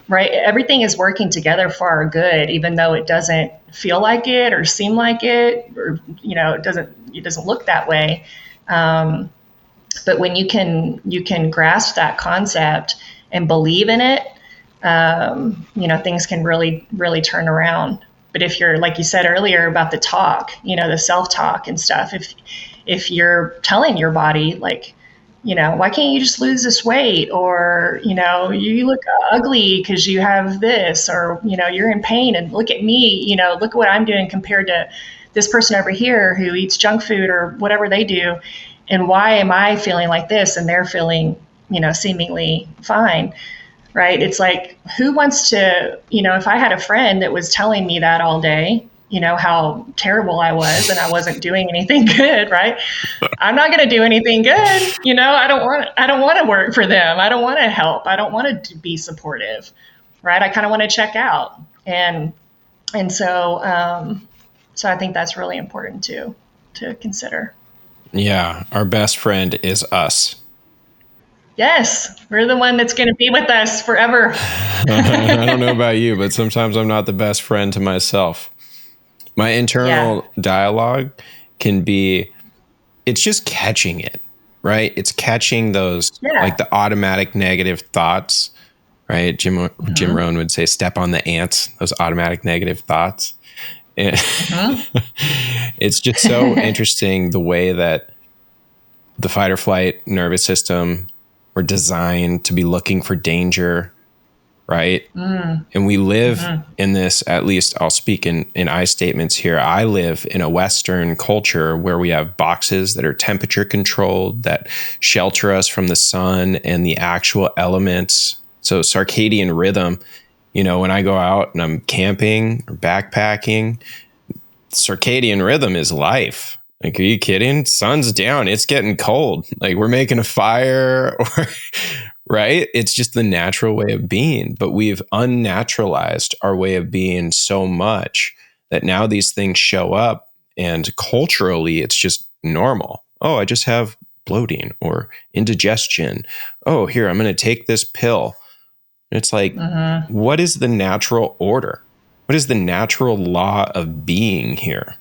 Speaker 1: right? Everything is working together for our good, even though it doesn't feel like it or seem like it, or it doesn't look that way. But when you can grasp that concept and believe in it, things can really, really turn around. But if you're, like you said earlier about the talk, the self-talk and stuff, if you're telling your body, like, why can't you just lose this weight? Or, you look ugly because you have this, or, you're in pain, and look at me, look at what I'm doing compared to this person over here who eats junk food or whatever they do. And why am I feeling like this and they're feeling, seemingly fine? Right? It's like, who wants to, if I had a friend that was telling me that all day, how terrible I was and I wasn't doing anything good, right? I'm not going to do anything good. I don't want to work for them. I don't want to help. I don't want to be supportive, right? I kind of want to check out. And so I think that's really important to consider.
Speaker 2: Yeah. Our best friend is us.
Speaker 1: Yes, we're the one that's going to be with us forever.
Speaker 2: I don't know about you, but sometimes I'm not the best friend to myself. My internal dialogue can be, it's just catching it, right? It's catching those, like the automatic negative thoughts, right? Jim Rohn would say, step on the ants, those automatic negative thoughts. And it's just so interesting the way that the fight or flight nervous system were designed to be looking for danger, right? And we live in this, at least I'll speak in I statements here. I live in a Western culture where we have boxes that are temperature controlled, that shelter us from the sun and the actual elements. So circadian rhythm, you know, when I go out and I'm camping or backpacking, circadian rhythm is life. Like, are you kidding? Sun's down. It's getting cold. Like, we're making a fire, or right? It's just the natural way of being. But we've unnaturalized our way of being so much that now these things show up, and culturally it's just normal. Oh, I just have bloating or indigestion. Oh, here, I'm going to take this pill. It's like, what is the natural order? What is the natural law of being here?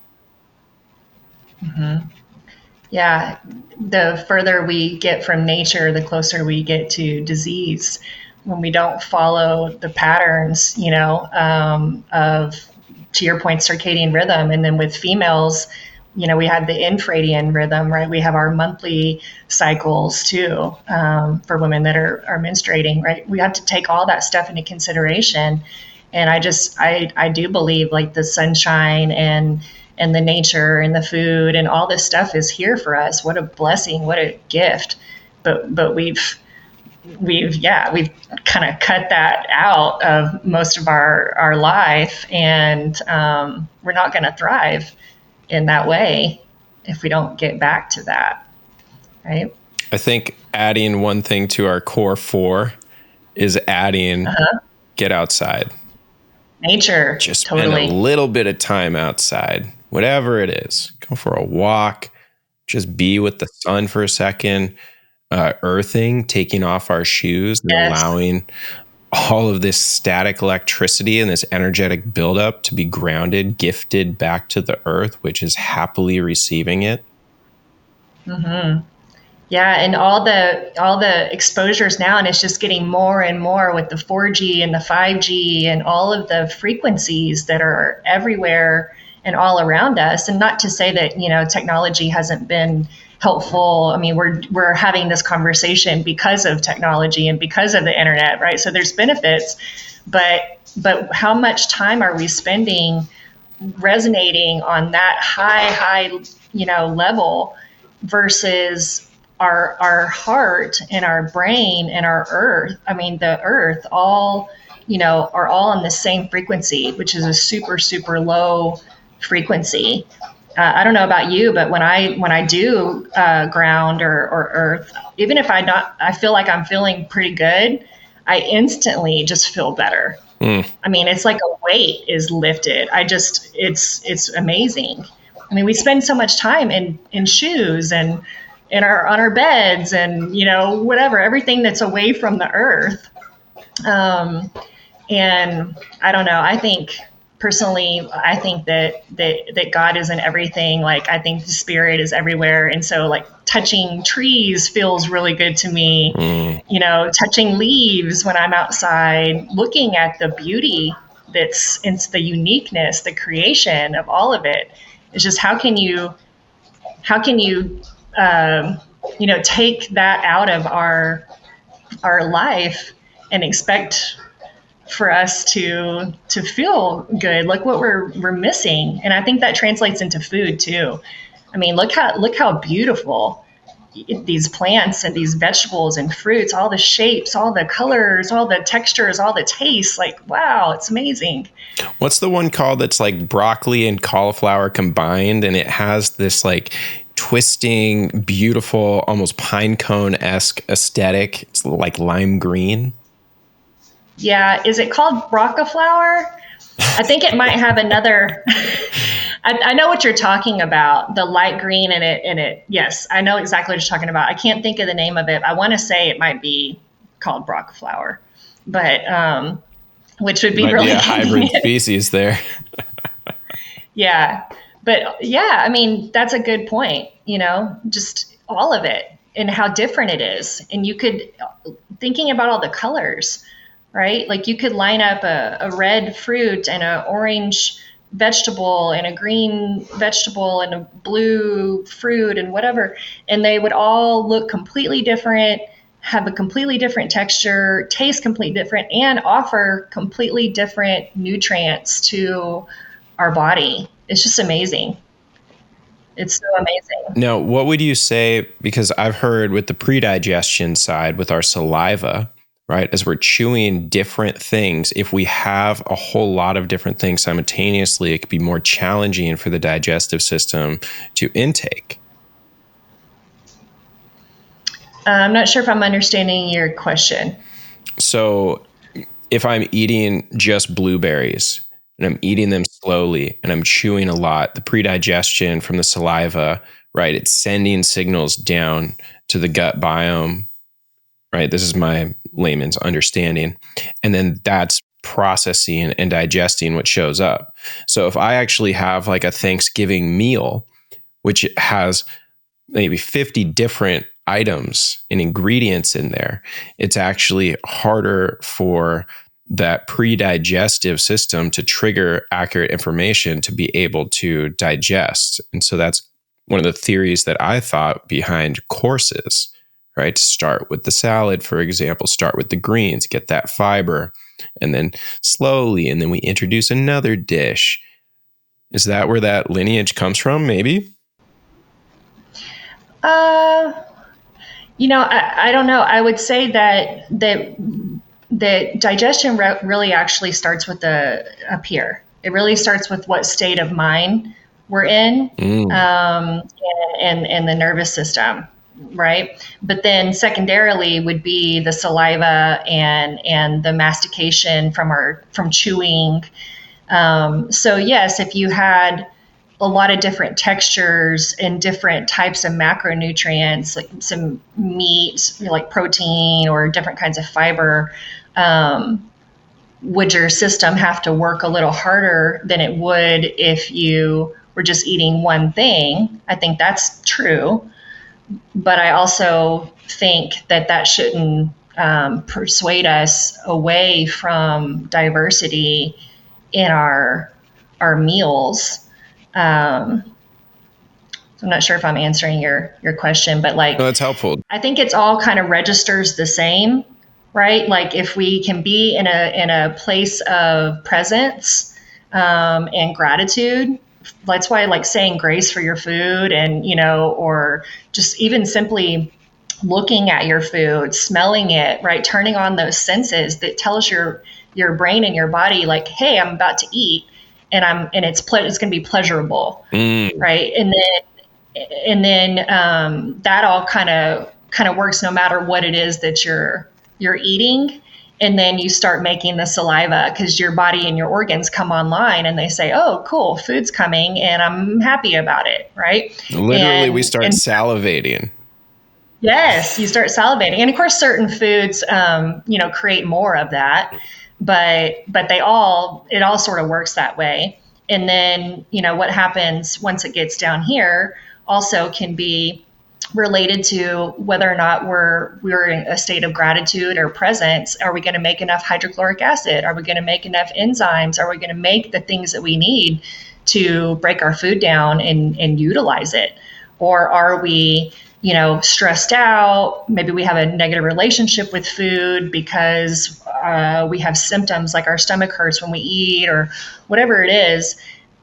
Speaker 1: Yeah, the further we get from nature, the closer we get to disease. When we don't follow the patterns, you know, of, to your point, circadian rhythm. And then with females, you know, we have the infradian rhythm, right? We have our monthly cycles too, for women that are menstruating, right? We have to take all that stuff into consideration. And I do believe like the sunshine and the nature and the food and all this stuff is here for us. What a blessing, what a gift. But we've kind of cut that out of most of our life, and we're not going to thrive in that way if we don't get back to that, right?
Speaker 2: I think adding one thing to our core four is adding get outside.
Speaker 1: Nature.
Speaker 2: Just
Speaker 1: totally.
Speaker 2: spend a little bit of time outside, whatever it is. Go for a walk, just be with the sun for a second, earthing, taking off our shoes and allowing all of this static electricity and this energetic buildup to be grounded, gifted back to the earth, which is happily receiving it.
Speaker 1: Yeah, and all the exposures now, and it's just getting more and more with the 4G and the 5G and all of the frequencies that are everywhere and all around us. And not to say that, you know, technology hasn't been helpful. I mean, we're having this conversation because of technology and because of the internet, right? So there's benefits, but how much time are we spending resonating on that high, you know, level versus our heart and our brain and our earth? I mean, the earth all, you know, are all on the same frequency, which is a super, super low frequency. I don't know about you, but when I do ground or earth, even if I feel like I'm feeling pretty good, I instantly just feel better. I mean, it's like a weight is lifted. It's amazing. I mean, we spend so much time in shoes and on our beds and, you know, whatever, everything that's away from the earth. And I don't know, I think personally, I think that God is in everything. Like, I think the spirit is everywhere. And so like touching trees feels really good to me, you know, touching leaves when I'm outside, looking at the beauty it's the uniqueness, the creation of all of it. It's just, how can you, you know, take that out of our life and expect for us to feel good, like what we're missing. And I think that translates into food too. I mean, look how beautiful these plants and these vegetables and fruits, all the shapes, all the colors, all the textures, all the tastes, like, wow, it's amazing.
Speaker 2: What's the one called that's like broccoli and cauliflower combined, and it has this like twisting, beautiful, almost pine cone-esque aesthetic? It's like lime green.
Speaker 1: Yeah, is it called broccaflower? I think it might have another. I know what you're talking about, the light green in it. Yes, I know exactly what you're talking about. I can't think of the name of it. I want to say it might be called broccaflower, but which would be really
Speaker 2: a hybrid species there.
Speaker 1: Yeah, But yeah, I mean, that's a good point, just all of it and how different it is. And you could, thinking about all the colors, right? Like you could line up a red fruit and an orange vegetable and a green vegetable and a blue fruit and whatever, and they would all look completely different, have a completely different texture, taste completely different, and offer completely different nutrients to our body. It's just amazing. It's so amazing.
Speaker 2: Now, what would you say? Because I've heard with the predigestion side, with our saliva, right, as we're chewing different things, if we have a whole lot of different things simultaneously, it could be more challenging for the digestive system to intake.
Speaker 1: I'm not sure if I'm understanding your question.
Speaker 2: So, if I'm eating just blueberries and I'm eating them slowly and I'm chewing a lot, the predigestion from the saliva, right, it's sending signals down to the gut biome, right? This is my layman's understanding. And then that's processing and digesting what shows up. So if I actually have like a Thanksgiving meal, which has maybe 50 different items and ingredients in there, it's actually harder for that pre-digestive system to trigger accurate information to be able to digest. And so that's one of the theories that I thought behind courses, right? To start with the salad, for example, start with the greens, get that fiber, and then slowly, and then we introduce another dish. Is that where that lineage comes from? Maybe?
Speaker 1: Uh, I don't know. I would say that digestion really actually starts with the up here. It really starts with what state of mind we're in, and the nervous system, right? But then secondarily would be the saliva and the mastication from chewing. So yes, if you had a lot of different textures and different types of macronutrients, like some meat, like protein, or different kinds of fiber, would your system have to work a little harder than it would if you were just eating one thing? I think that's true. But I also think that shouldn't persuade us away from diversity in our meals. So I'm not sure if I'm answering your question, but like,
Speaker 2: No, that's helpful.
Speaker 1: I think it's all kind of registers the same, right? Like if we can be in a place of presence, and gratitude. That's why I like saying grace for your food, and or just even simply looking at your food, smelling it, right? Turning on those senses that tells your brain and your body like, hey, I'm about to eat, and it's going to be pleasurable, right? And then that all kind of works no matter what it is that you're eating. And then you start making the saliva because your body and your organs come online and they say, oh, cool, food's coming and I'm happy about it, right?
Speaker 2: Literally, we start salivating.
Speaker 1: Yes, you start salivating. And of course, certain foods, create more of that, but it all sort of works that way. And then, what happens once it gets down here also can be related to whether or not we're in a state of gratitude or presence. Are we going to make enough hydrochloric acid? Are we going to make enough enzymes? Are we going to make the things that we need to break our food down and utilize it? Or are we, stressed out? Maybe we have a negative relationship with food because we have symptoms like our stomach hurts when we eat or whatever it is.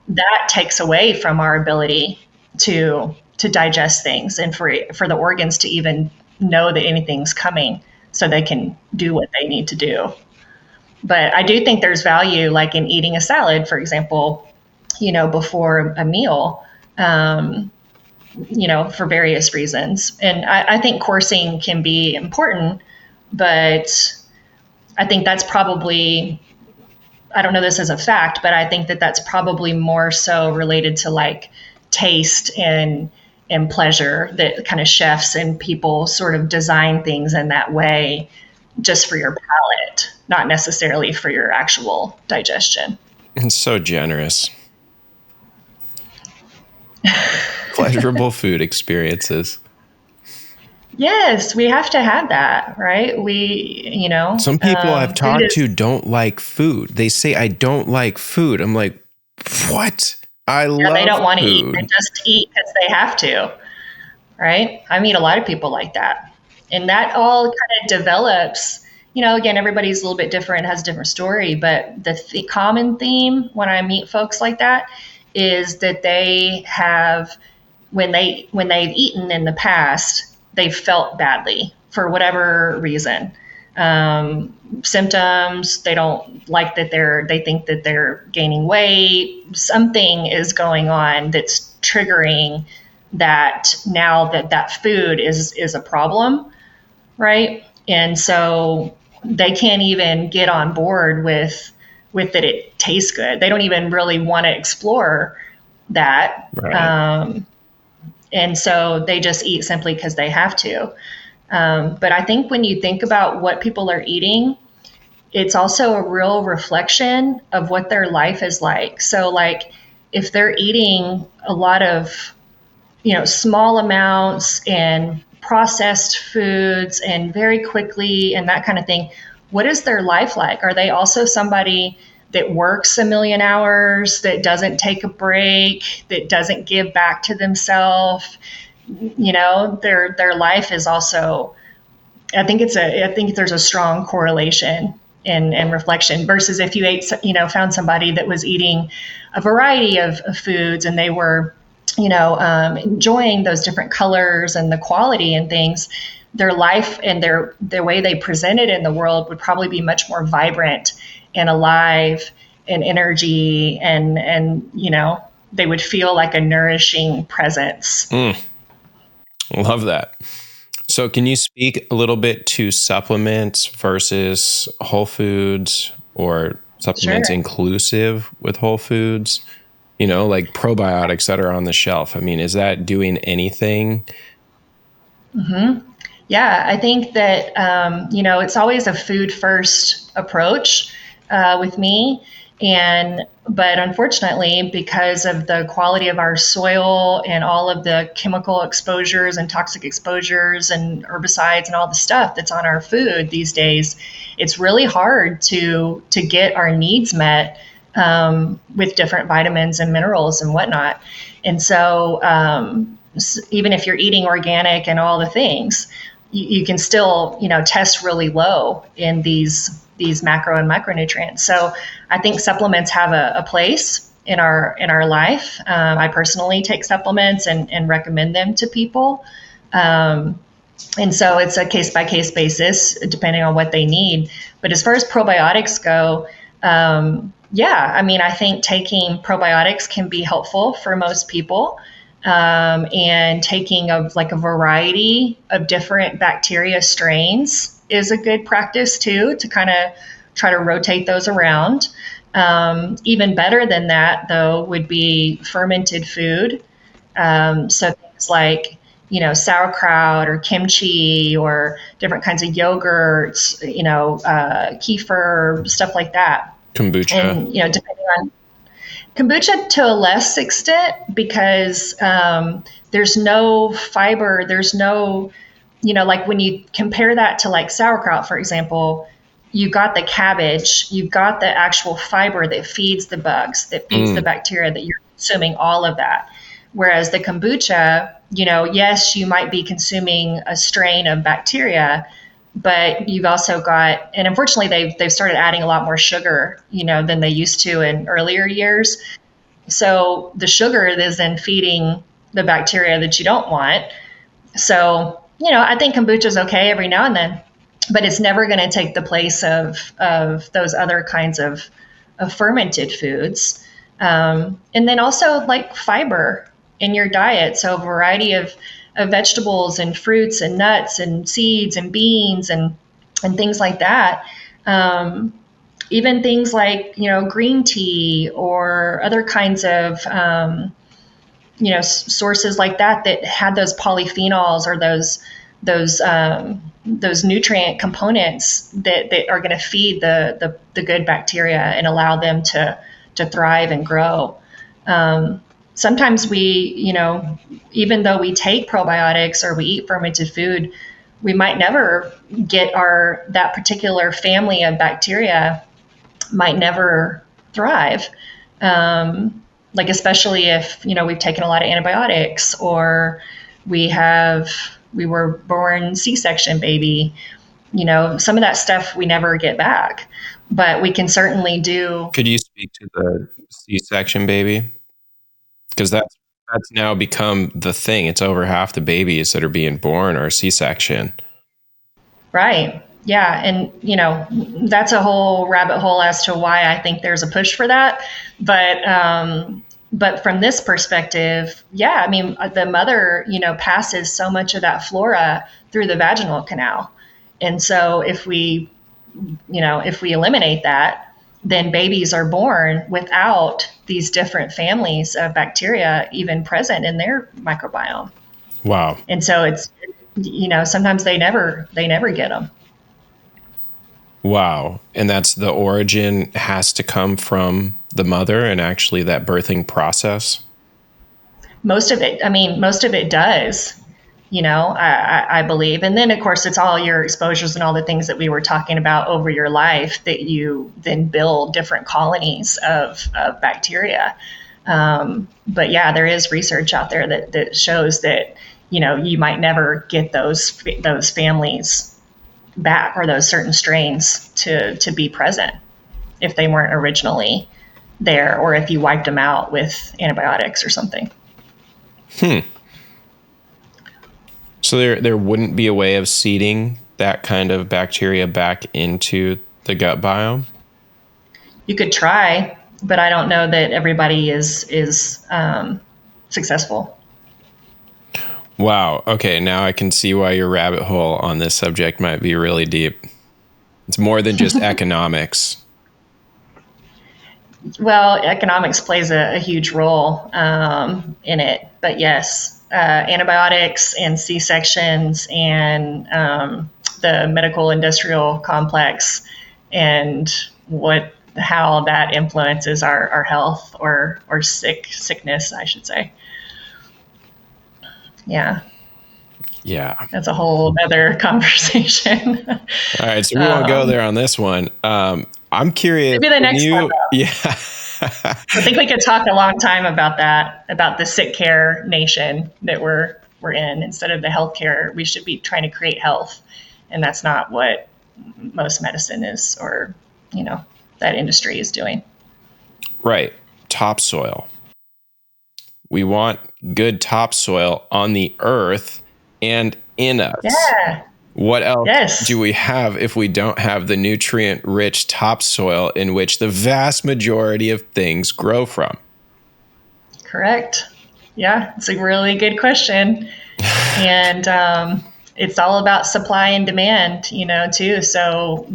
Speaker 1: That takes away from our ability to digest things and for the organs to even know that anything's coming so they can do what they need to do. But I do think there's value like in eating a salad, for example, before a meal, for various reasons. And I think coursing can be important, but I think that's probably, I don't know this as a fact, but I think that that's probably more so related to like taste and pleasure, that kind of chefs and people sort of design things in that way just for your palate, not necessarily for your actual digestion.
Speaker 2: It's so generous. Pleasurable food experiences.
Speaker 1: Yes, we have to have that, right?
Speaker 2: Some people I've
Speaker 1: Food
Speaker 2: talked
Speaker 1: is,
Speaker 2: to don't like food. They say, I don't like food. I'm like, what? I
Speaker 1: they
Speaker 2: love
Speaker 1: don't want to eat. They
Speaker 2: food.
Speaker 1: just eat because they have to, right? I meet a lot of people like that. And that all kind of develops, again, everybody's a little bit different, has a different story, but the common theme when I meet folks like that is that they have, when they've eaten in the past, they've felt badly for whatever reason. Symptoms, they don't like that they think that they're gaining weight. Something is going on that's triggering that, now that that food is a problem, right? And so they can't even get on board with that it tastes good. They don't even really want to explore that.
Speaker 2: Right.
Speaker 1: And so they just eat simply because they have to. But I think when you think about what people are eating, it's also a real reflection of what their life is like. So, like, if they're eating a lot of, small amounts and processed foods and very quickly and that kind of thing, what is their life like? Are they also somebody that works a million hours, that doesn't take a break, that doesn't give back to themselves? Their life is also, I think there's a strong correlation and reflection versus if you found somebody that was eating a variety of foods and they were, enjoying those different colors and the quality and things, their life and their way they presented in the world would probably be much more vibrant and alive and energy, and they would feel like a nourishing presence.
Speaker 2: Love that. So can you speak a little bit to supplements versus whole foods, or supplements
Speaker 1: Sure.
Speaker 2: inclusive with whole foods? Like probiotics that are on the shelf. I mean, is that doing anything?
Speaker 1: Yeah, I think that it's always a food first approach with me, but unfortunately, because of the quality of our soil and all of the chemical exposures and toxic exposures and herbicides and all the stuff that's on our food these days, it's really hard to get our needs met with different vitamins and minerals and whatnot. And so, even if you're eating organic and all the things, you can still, test really low in these macro and micronutrients. So I think supplements have a place in our life. I personally take supplements and recommend them to people. And so it's a case by case basis depending on what they need. But as far as probiotics go, yeah, I mean, I think taking probiotics can be helpful for most people. And taking of like a variety of different bacteria strains is a good practice too, to kind of try to rotate those around. Even better than that, though, would be fermented food. So things like, sauerkraut or kimchi or different kinds of yogurts, kefir, stuff like that.
Speaker 2: Kombucha.
Speaker 1: And, depending on kombucha to a less extent, because there's no fiber, there's no, like when you compare that to like sauerkraut, for example, you got the cabbage, you've got the actual fiber that feeds the bugs, that feeds the bacteria, that you're consuming all of that. Whereas the kombucha, yes, you might be consuming a strain of bacteria, but you've also got, and unfortunately they've started adding a lot more sugar, than they used to in earlier years. So the sugar is then feeding the bacteria that you don't want. So, I think kombucha is okay every now and then, but it's never going to take the place of those other kinds of fermented foods. And then also like fiber in your diet. So a variety of vegetables and fruits and nuts and seeds and beans and things like that. Even things like, green tea or other kinds of, sources like that had those polyphenols or those nutrient components that are going to feed the good bacteria and allow them to thrive and grow. sometimes we, even though we take probiotics or we eat fermented food, we might never get that particular family of bacteria might never thrive. Like especially if, we've taken a lot of antibiotics, or we were born C-section baby, some of that stuff we never get back, but we can certainly do.
Speaker 2: Could you speak to the C-section baby? Because that's now become the thing. It's over half the babies that are being born are C-section.
Speaker 1: Right. Yeah. And, that's a whole rabbit hole as to why I think there's a push for that. But from this perspective, yeah, I mean, the mother, passes so much of that flora through the vaginal canal. And so if we eliminate that, then babies are born without these different families of bacteria even present in their microbiome.
Speaker 2: Wow.
Speaker 1: And so it's, sometimes they never get them.
Speaker 2: Wow. And that's the origin has to come from the mother and actually that birthing process?
Speaker 1: Most of it does, I believe. And then, of course, it's all your exposures and all the things that we were talking about over your life that you then build different colonies of bacteria. But yeah, there is research out there that shows that, you might never get those families back, or those certain strains to be present if they weren't originally there, or if you wiped them out with antibiotics or something.
Speaker 2: So there wouldn't be a way of seeding that kind of bacteria back into the gut biome?
Speaker 1: You could try, but I don't know that everybody is successful.
Speaker 2: Wow. Okay. Now I can see why your rabbit hole on this subject might be really deep. It's more than just economics.
Speaker 1: Well, economics plays a huge role in it. But yes, antibiotics and C-sections and the medical industrial complex and how that influences our health or sickness, I should say. Yeah.
Speaker 2: Yeah.
Speaker 1: That's a whole other conversation.
Speaker 2: All right. So we won't go there on this one. I'm curious.
Speaker 1: Maybe the next one.
Speaker 2: Yeah.
Speaker 1: I think we could talk a long time about that, about the sick care nation that we're in. Instead of the healthcare, we should be trying to create health. And that's not what most medicine is, or, that industry is doing.
Speaker 2: Right. Topsoil. We want good topsoil on the earth and in us.
Speaker 1: Yeah.
Speaker 2: What else do we have if we don't have the nutrient-rich topsoil in which the vast majority of things grow from?
Speaker 1: Correct. Yeah, it's a really good question. And it's all about supply and demand, too. So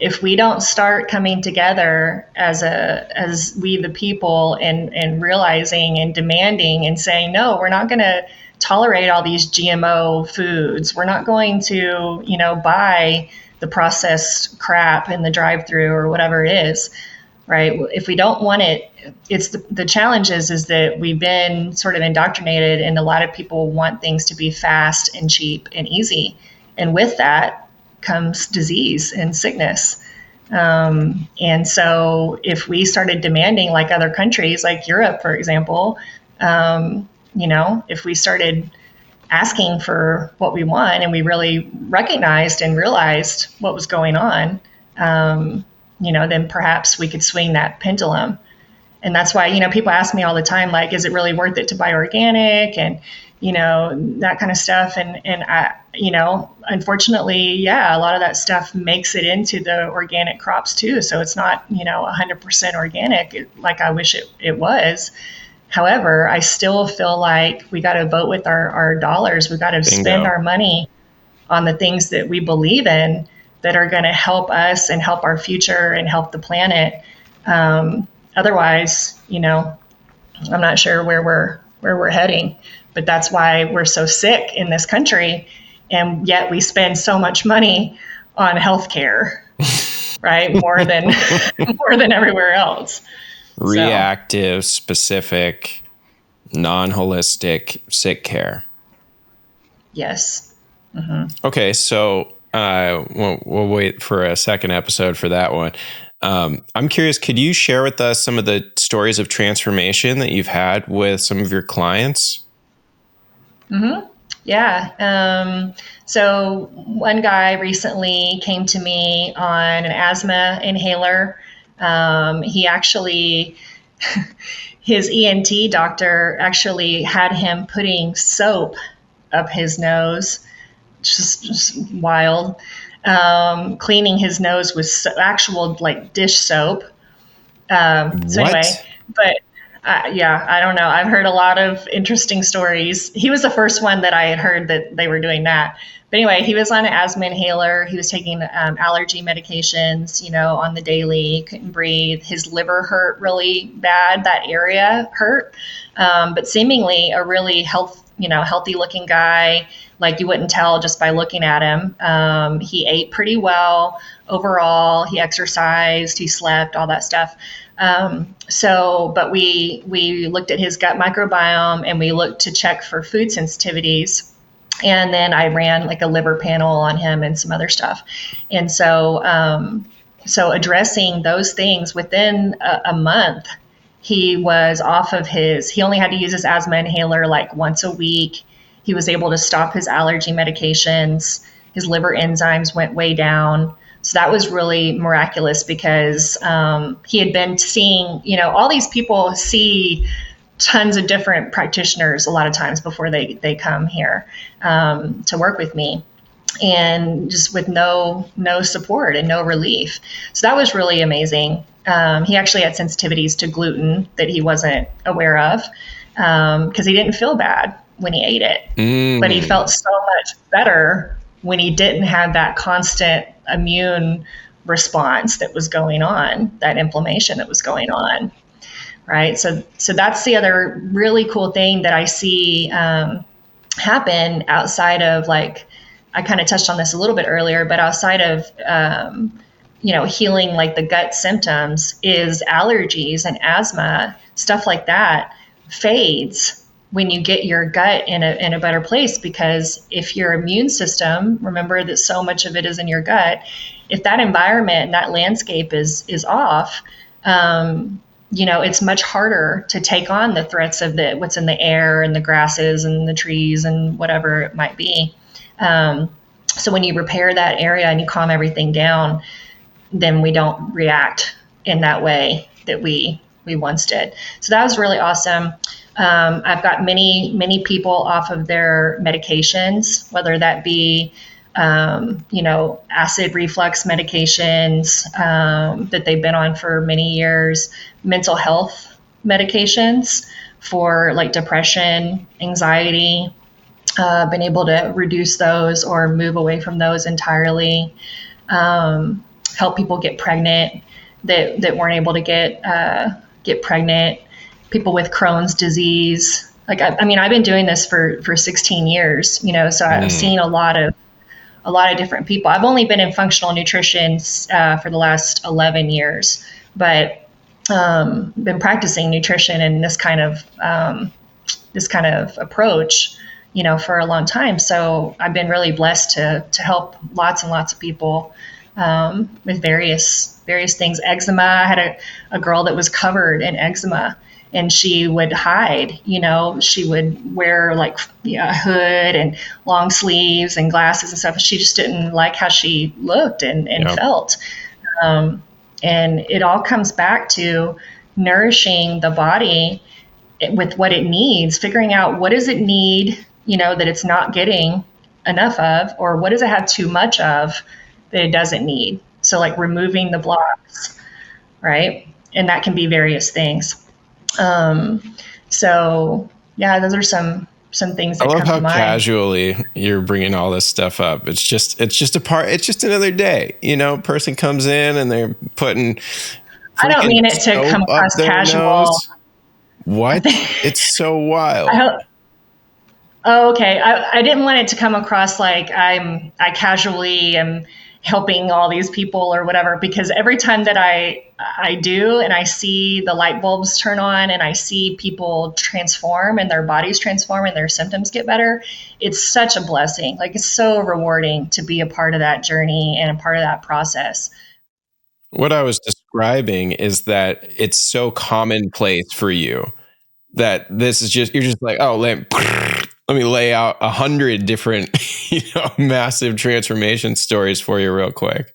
Speaker 1: if we don't start coming together as we the people and realizing and demanding and saying, no, we're not going to tolerate all these GMO foods. We're not going to, buy the processed crap in the drive-through or whatever it is, right? If we don't want it, it's the challenge is that we've been sort of indoctrinated, and a lot of people want things to be fast and cheap and easy. And with that comes disease and sickness. And so if we started demanding, like other countries, like Europe, for example, if we started asking for what we want and we really recognized and realized what was going on, then perhaps we could swing that pendulum. And that's why, people ask me all the time, like, is it really worth it to buy organic and, that kind of stuff. And I, unfortunately, yeah, a lot of that stuff makes it into the organic crops too. So it's not, 100% organic like I wish it was. However, I still feel like we got to vote with our dollars. We got to spend our money on the things that we believe in that are going to help us and help our future and help the planet. Otherwise, I'm not sure where we're heading, but that's why we're so sick in this country. And yet we spend so much money on healthcare, right? More than everywhere else.
Speaker 2: reactive, specific, non-holistic sick care.
Speaker 1: Yes.
Speaker 2: Okay, so we'll wait for a second episode for that one. I'm curious, could you share with us some of the stories of transformation that you've had with some of your clients?
Speaker 1: Yeah. So one guy recently came to me on an asthma inhaler. He actually, his ENT doctor actually had him putting soap up his nose, just wild. Cleaning his nose with actual like dish soap. So anyway,
Speaker 2: What?
Speaker 1: but yeah, I don't know. I've heard a lot of interesting stories. He was the first one that I had heard that they were doing that. But anyway, he was on an asthma inhaler. He was taking allergy medications, on the daily. Couldn't breathe. His liver hurt really bad. That area hurt. But seemingly a really healthy looking guy. Like you wouldn't tell just by looking at him. He ate pretty well overall. He exercised. He slept. All that stuff. But we looked at his gut microbiome and we looked to check for food sensitivities. And then I ran like a liver panel on him and some other stuff. And so addressing those things within a month, he was off of he only had to use his asthma inhaler like once a week. He was able to stop his allergy medications. His liver enzymes went way down. So that was really miraculous because he had been seeing, all these people see tons of different practitioners a lot of times before they come here to work with me, and just with no support and no relief. So that was really amazing. He actually had sensitivities to gluten that he wasn't aware of because he didn't feel bad when he ate it, but he felt so much better when he didn't have that constant immune response that was going on, that inflammation that was going on, right? So that's the other really cool thing that I see happen outside of, like, I kind of touched on this a little bit earlier, but outside of, healing like the gut symptoms is allergies and asthma, stuff like that fades when you get your gut in a better place, because if your immune system, remember that so much of it is in your gut, if that environment and that landscape is off, it's much harder to take on the threats of what's in the air and the grasses and the trees and whatever it might be. So when you repair that area and you calm everything down, then we don't react in that way that we once did. So that was really awesome. I've got many people off of their medications, whether that be, acid reflux medications that they've been on for many years, mental health medications for like depression, anxiety, been able to reduce those or move away from those entirely, help people get pregnant that weren't able to get pregnant, people with Crohn's disease. Like, I mean, I've been doing this for 16 years, so I've seen a lot of different people. I've only been in functional nutrition for the last 11 years, but been practicing nutrition and this kind of approach, for a long time. So I've been really blessed to help lots and lots of people with various things. Eczema. I had a girl that was covered in eczema, and she would hide. She would wear like a hood and long sleeves and glasses and stuff. She just didn't like how she looked and felt. And it all comes back to nourishing the body with what it needs, figuring out what does it need, that it's not getting enough of, or what does it have too much of that it doesn't need. So like removing the blocks, right? And that can be various things. So yeah, those are some things that
Speaker 2: I love
Speaker 1: come
Speaker 2: how
Speaker 1: to mind.
Speaker 2: Casually you're bringing all this stuff up. It's just another day, person comes in and they're putting,
Speaker 1: I don't mean it to come across
Speaker 2: up their
Speaker 1: casual.
Speaker 2: Nose. What? It's so wild.
Speaker 1: Oh, okay. I didn't want it to come across like I casually am helping all these people or whatever, because every time that I do and I see the light bulbs turn on and I see people transform and their bodies transform and their symptoms get better, it's such a blessing. Like, it's so rewarding to be a part of that journey and a part of that process.
Speaker 2: What I was describing is that it's so commonplace for you that this is just, you're just like, oh, let me lay out 100 different, massive transformation stories for you real quick.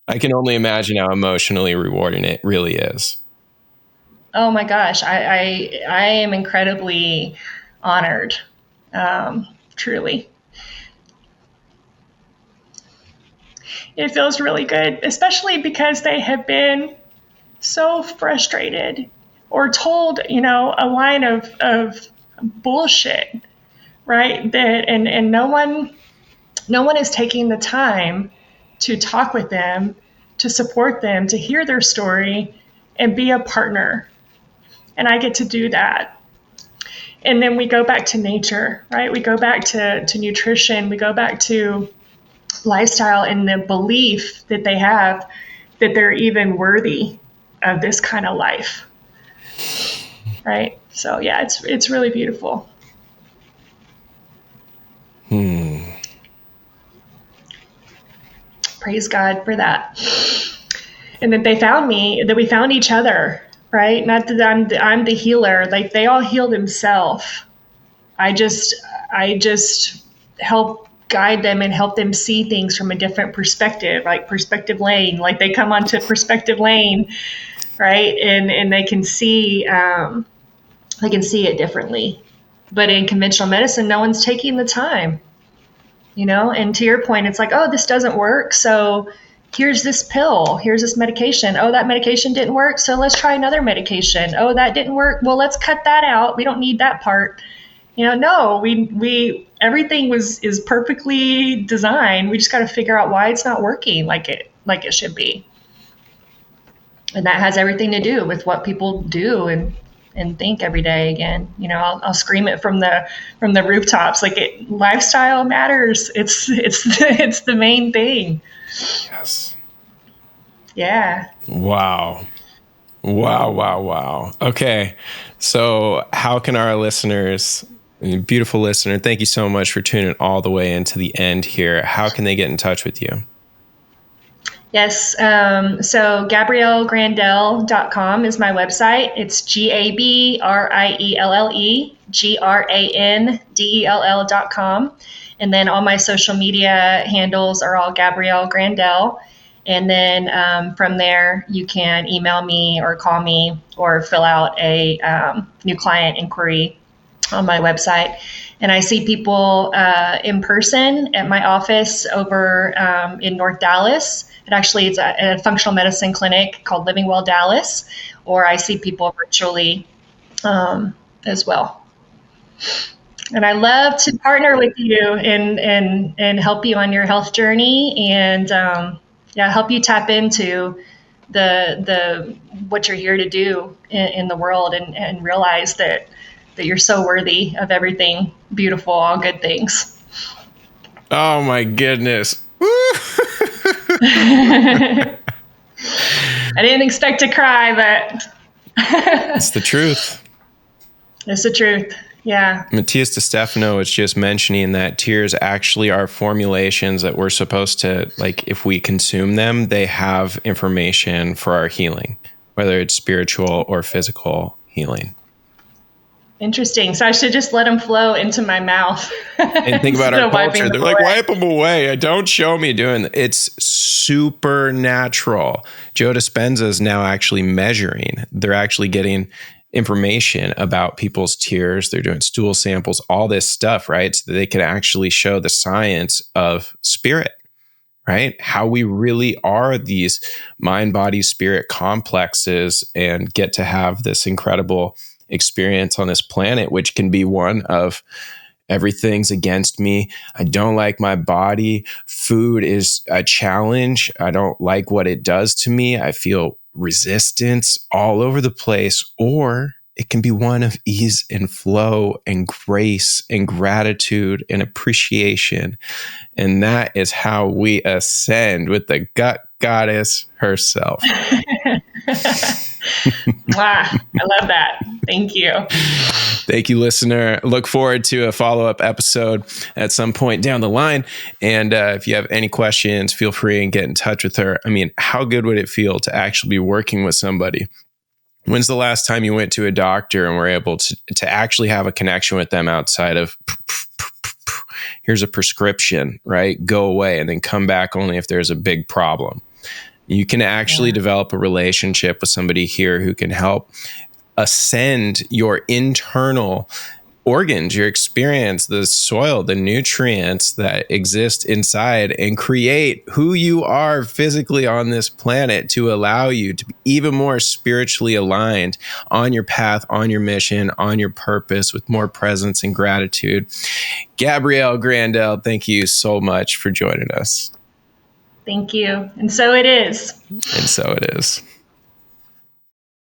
Speaker 2: I can only imagine how emotionally rewarding it really is.
Speaker 1: Oh my gosh, I am incredibly honored, truly. It feels really good, especially because they have been so frustrated or told, a line of bullshit, right? That and no one is taking the time to talk with them, to support them, to hear their story and be a partner. And I get to do that. And then we go back to nature, right? We go back to nutrition, we go back to lifestyle and the belief that they have that they're even worthy of this kind of life, right? So yeah, it's really beautiful. Praise God for that. And that they found me, that we found each other, right? Not that I'm the healer. Like, they all heal themselves. I just help guide them and help them see things from a different perspective, like perspective lane. Like, they come onto perspective lane, right? And they can see it differently. But in conventional medicine, no one's taking the time, And to your point, it's like, oh, this doesn't work, so here's this pill, here's this medication. Oh, that medication didn't work, so let's try another medication. Oh, that didn't work. Well, let's cut that out. We don't need that part. No, we everything is perfectly designed. We just got to figure out why it's not working like it should be. And that has everything to do with what people do and think every day. Again, I'll scream it from the rooftops. Like, lifestyle matters. It's the main thing.
Speaker 2: Yes.
Speaker 1: Yeah.
Speaker 2: Wow. Okay. So how can our listeners, beautiful listener, thank you so much for tuning all the way into the end here. How can they get in touch with you?
Speaker 1: Yes. So GabrielleGrandell.com is my website. It's GabrielleGrandell.com. And then all my social media handles are all Gabrielle Grandell. And then from there, you can email me or call me or fill out a new client inquiry on my website. And I see people in person at my office over in North Dallas. It's a functional medicine clinic called Living Well Dallas, or I see people virtually as well. And I love to partner with you and help you on your health journey and help you tap into the what you're here to do in the world and realize that you're so worthy of everything beautiful, all good things.
Speaker 2: Oh my goodness.
Speaker 1: I didn't expect to cry, but
Speaker 2: it's the truth.
Speaker 1: It's the truth. Yeah.
Speaker 2: Matthias DeStefano was just mentioning that tears actually are formulations that we're supposed to, like, if we consume them, they have information for our healing, whether it's spiritual or physical healing.
Speaker 1: Interesting. So I should just let them flow into my mouth.
Speaker 2: And think about our culture. They're like, wipe them away. Don't show me doing that. It's supernatural. Joe Dispenza is now actually measuring. They're actually getting information about people's tears. They're doing stool samples, all this stuff, right? So that they can actually show the science of spirit, right? How we really are these mind, body, spirit complexes and get to have this incredible experience on this planet, which can be one of everything's against me. I don't like my body. Food is a challenge. I don't like what it does to me. I feel resistance all over the place. Or it can be one of ease and flow and grace and gratitude and appreciation. And that is how we ascend with the gut goddess herself.
Speaker 1: Wow, I love that. Thank you.
Speaker 2: Thank you, listener. Look forward to a follow-up episode at some point down the line. And if you have any questions, feel free and get in touch with her. I mean, how good would it feel to actually be working with somebody? When's the last time you went to a doctor and were able to actually have a connection with them outside of here's a prescription, right? Go away and then come back only if there's a big problem. You can actually develop a relationship with somebody here who can help ascend your internal organs, your experience, the soil, the nutrients that exist inside, and create who you are physically on this planet to allow you to be even more spiritually aligned on your path, on your mission, on your purpose, with more presence and gratitude. Gabrielle Grandell, thank you so much for joining us.
Speaker 1: Thank you. And so it is.
Speaker 2: And so it is.